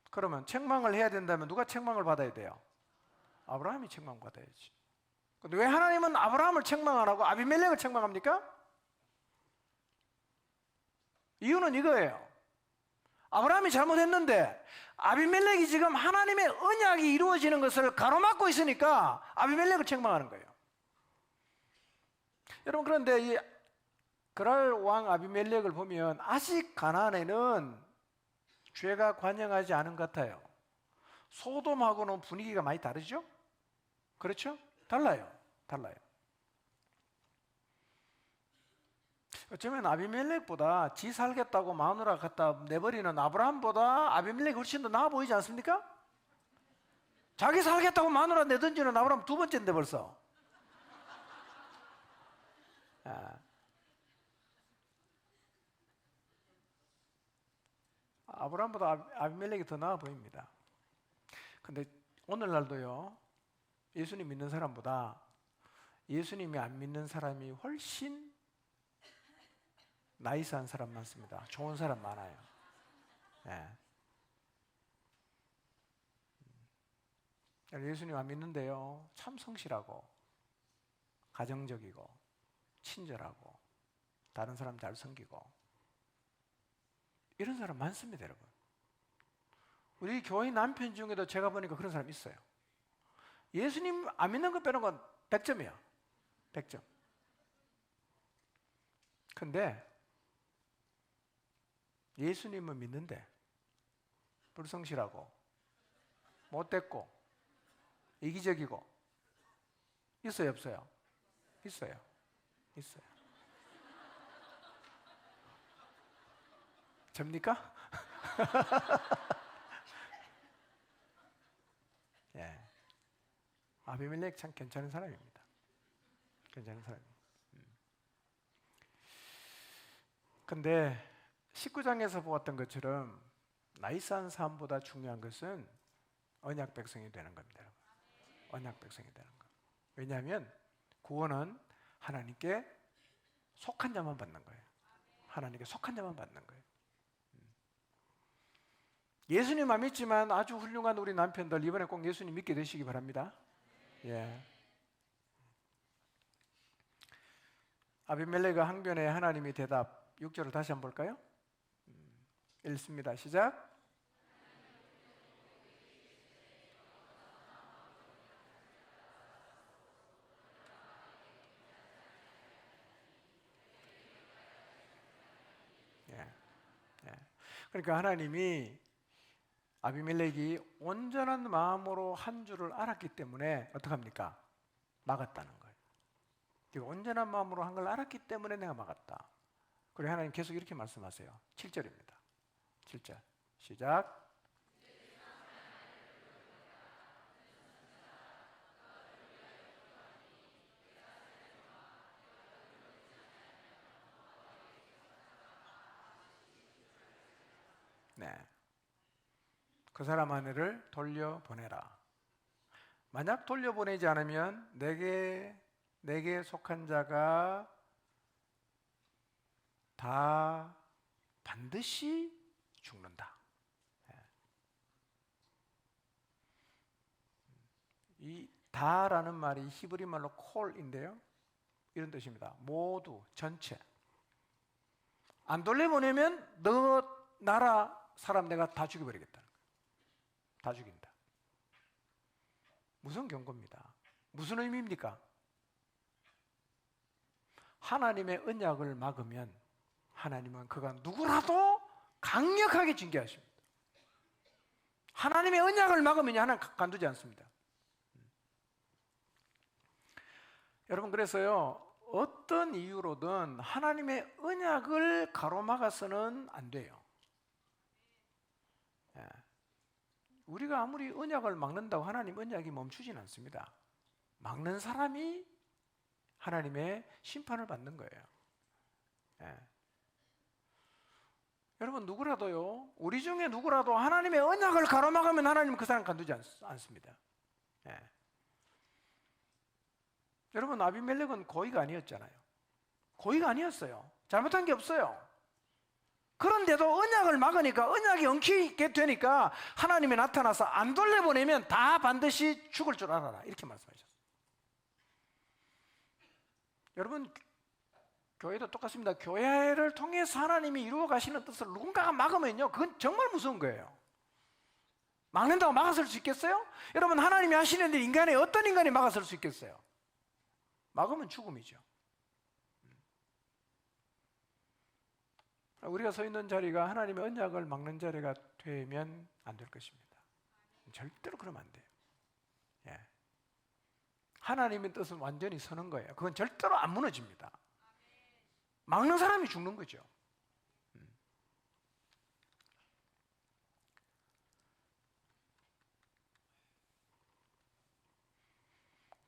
그러면 책망을 해야 된다면 누가 책망을 받아야 돼요? 아브라함이 책망받아야지. 근데 왜 하나님은 아브라함을 책망 안 하고 아비멜렉을 책망합니까? 이유는 이거예요. 아브라함이 잘못했는데 아비멜렉이 지금 하나님의 언약이 이루어지는 것을 가로막고 있으니까 아비멜렉을 책망하는 거예요. 여러분, 그런데 이 그랄 왕 아비멜렉을 보면 아직 가나안에는 죄가 관영하지 않은 것 같아요. 소돔하고는 분위기가 많이 다르죠? 그렇죠? 달라요. 어쩌면 아비멜렉보다 지 살겠다고 마누라 갖다 내버리는 아브라함보다 아비멜렉이 훨씬 더 나아 보이지 않습니까? 자기 살겠다고 마누라 내던지는 아브라함 두 번째인데 벌써. 아브라함보다 아비멜렉이 더 나아 보입니다. 근데 오늘날도요, 예수님 믿는 사람보다 예수님이 안 믿는 사람이 훨씬 나이스한 사람 많습니다. 좋은 사람 많아요. 예. 예수님 안 믿는데요, 참 성실하고 가정적이고 친절하고 다른 사람 잘 섬기고 이런 사람 많습니다, 여러분. 우리 교회 남편 중에도 제가 보니까 그런 사람 있어요. 예수님 안 믿는 거 빼는 건 100점이야. 100점. 근데 예수님은 믿는데 불성실하고 못됐고 이기적이고 있어요, 없어요? 있어요. 있어요. 접니까? 예. 아비멜렉 참 괜찮은 사람입니다. 괜찮은 사람입니다. 근데 19장에서 보았던 것처럼 나이스한 사람보다 중요한 것은 언약 백성이 되는 겁니다. 여러분. 언약 백성이 되는 거. 왜냐하면 구원은 하나님께 속한 자만 받는 거예요. 하나님께 속한 자만 받는 거예요. 예수님 안 믿지만 아주 훌륭한 우리 남편들 이번에 꼭 예수님 믿게 되시기 바랍니다. 예. 아비멜렉의 항변에 하나님이 대답 6절을 다시 한번 볼까요? 읽습니다. 시작. 그러니까 하나님이 아비멜렉이 온전한 마음으로 한 줄을 알았기 때문에 어떡합니까? 막았다는 거예요. 온전한 마음으로 한 걸 알았기 때문에 내가 막았다. 그리고 하나님 계속 이렇게 말씀하세요. 7절입니다. 7절 시작. 네. 그 사람 아내를 돌려보내라. 만약 돌려보내지 않으면 내게 속한 자가 다 반드시 죽는다. 이 다라는 말이 히브리 말로 콜인데요, 이런 뜻입니다. 모두, 전체. 안 돌려보내면 너 나라 사람 내가 다 죽여버리겠다는 거예요. 다 죽인다. 무슨 경고입니다. 무슨 의미입니까? 하나님의 언약을 막으면 하나님은 그가 누구라도 강력하게 징계하십니다. 하나님의 언약을 막으면 하나님 간두지 않습니다. 여러분, 그래서요, 어떤 이유로든 하나님의 언약을 가로막아서는 안 돼요. 우리가 아무리 언약을 막는다고 하나님 언약이 멈추진 않습니다. 막는 사람이 하나님의 심판을 받는 거예요. 여러분, 누구라도요, 우리 중에 누구라도 하나님의 언약을 가로막으면 하나님은 그 사람 간두지 않습니다. 여러분, 아비멜렉은 고의가 아니었잖아요. 고의가 아니었어요. 잘못한 게 없어요. 그런데도 언약을 막으니까, 언약이 엉키게 되니까 하나님이 나타나서 안 돌려보내면 다 반드시 죽을 줄 알아라, 이렇게 말씀하셨어요. 여러분, 교회도 똑같습니다. 교회를 통해서 하나님이 이루어 가시는 뜻을 누군가가 막으면요, 그건 정말 무서운 거예요. 막는다고 막아설 수 있겠어요? 여러분, 하나님이 하시는 일 인간의 어떤 인간이 막아설 수 있겠어요? 막으면 죽음이죠. 우리가 서 있는 자리가 하나님의 언약을 막는 자리가 되면 안 될 것입니다. 절대로 그러면 안 돼요. 하나님의 뜻은 완전히 서는 거예요. 그건 절대로 안 무너집니다. 막는 사람이 죽는 거죠.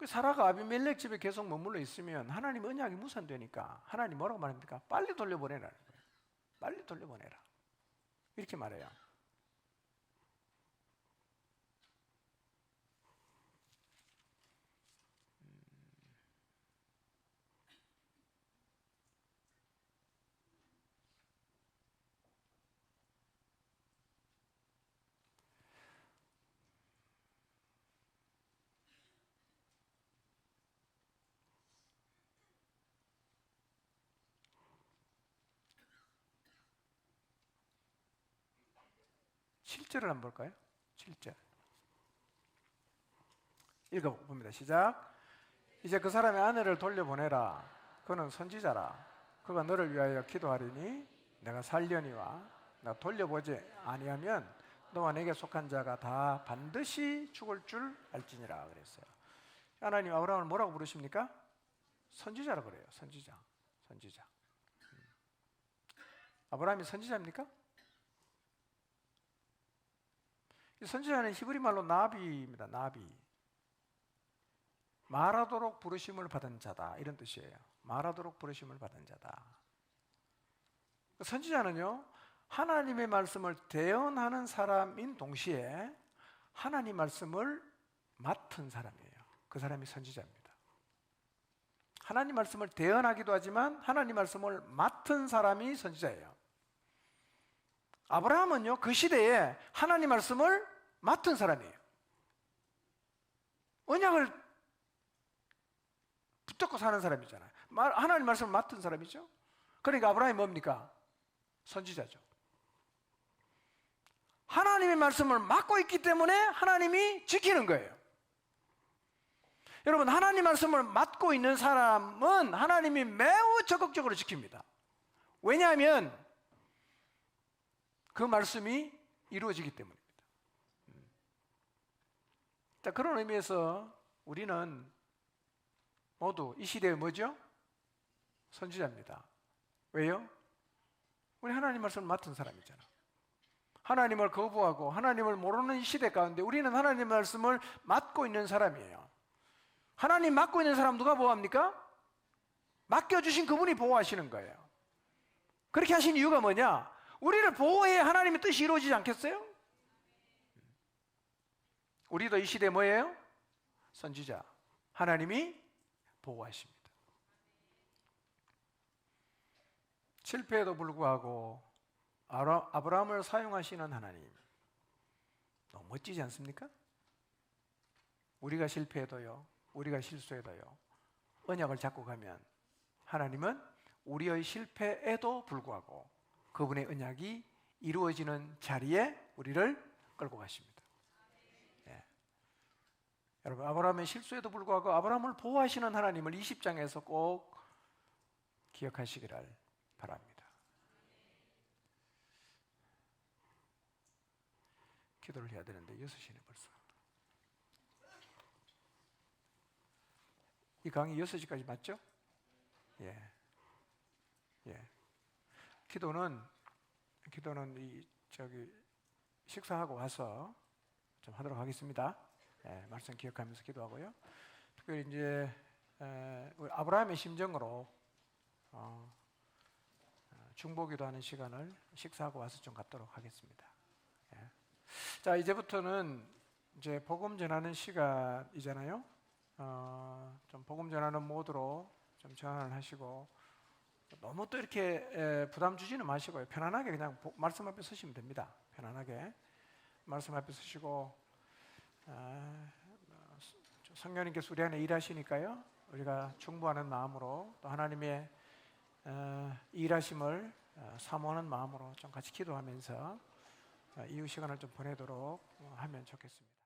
사라가 아비멜렉 집에 계속 머물러 있으면 하나님 언약이 무산되니까 하나님 뭐라고 말합니까? 빨리 돌려보내라는 거예요. 빨리 돌려보내라, 이렇게 말해요. 7절을 한번 볼까요? 7절 읽어봅니다. 시작. 이제 그 사람의 아내를 돌려보내라. 그는 선지자라. 그가 너를 위하여 기도하리니 내가 살려니와 내가 돌려보지 아니하면 너와 내게 속한 자가 다 반드시 죽을 줄 알지니라 그랬어요. 하나님 아브라함을 뭐라고 부르십니까? 선지자라고 그래요. 선지자. 아브라함이 선지자입니까? 이 선지자는 히브리 말로 나비입니다. 나비. 말하도록 부르심을 받은 자다 이런 뜻이에요. 말하도록 부르심을 받은 자다. 선지자는요, 하나님의 말씀을 대언하는 사람인 동시에 하나님 말씀을 맡은 사람이에요. 그 사람이 선지자입니다. 하나님 말씀을 대언하기도 하지만 하나님 말씀을 맡은 사람이 선지자예요. 아브라함은요, 그 시대에 하나님 말씀을 맡은 사람이에요. 언약을 붙잡고 사는 사람이잖아요. 하나님 말씀을 맡은 사람이죠. 그러니까 아브라함이 뭡니까? 선지자죠. 하나님의 말씀을 맡고 있기 때문에 하나님이 지키는 거예요. 여러분, 하나님 말씀을 맡고 있는 사람은 하나님이 매우 적극적으로 지킵니다. 왜냐하면 그 말씀이 이루어지기 때문입니다. 자, 그런 의미에서 우리는 모두 이 시대에 뭐죠? 선지자입니다. 왜요? 우리 하나님 말씀을 맡은 사람이잖아. 하나님을 거부하고 하나님을 모르는 이 시대 가운데 우리는 하나님 말씀을 맡고 있는 사람이에요. 하나님 맡고 있는 사람 누가 보호합니까? 맡겨주신 그분이 보호하시는 거예요. 그렇게 하신 이유가 뭐냐? 우리를 보호해야 하나님의 뜻이 이루어지지 않겠어요? 우리도 이 시대에 뭐예요? 선지자. 하나님이 보호하십니다. 실패에도 불구하고 아브라함을 사용하시는 하나님, 너무 멋지지 않습니까? 우리가 실패해도요, 우리가 실수해도요, 언약을 잡고 가면 하나님은 우리의 실패에도 불구하고 그분의 언약이 이루어지는 자리에 우리를 끌고 가십니다. 예. 여러분, 아브라함의 실수에도 불구하고 아브라함을 보호하시는 하나님을 20장에서 꼭 기억하시기를 바랍니다. 기도를 해야 되는데 6시네 벌써. 이 강의 6시까지 맞죠? 예. 기도는 식사하고 와서 좀 하도록 하겠습니다. 예, 말씀 기억하면서 기도하고요. 특별히 이제 우리 아브라함의 심정으로 중보기도하는 시간을 식사하고 와서 좀 갖도록 하겠습니다. 예. 자, 이제부터는 이제 복음 전하는 시간이잖아요. 좀 복음 전하는 모드로 좀 전환을 하시고 너무 또 이렇게 부담 주지는 마시고요. 편안하게 그냥 말씀 앞에 서시면 됩니다. 편안하게 말씀 앞에 서시고 성령님께서 우리 안에 일하시니까요. 우리가 충고하는 마음으로 또 하나님의 일하심을 사모하는 마음으로 좀 같이 기도하면서 이후 시간을 좀 보내도록 하면 좋겠습니다.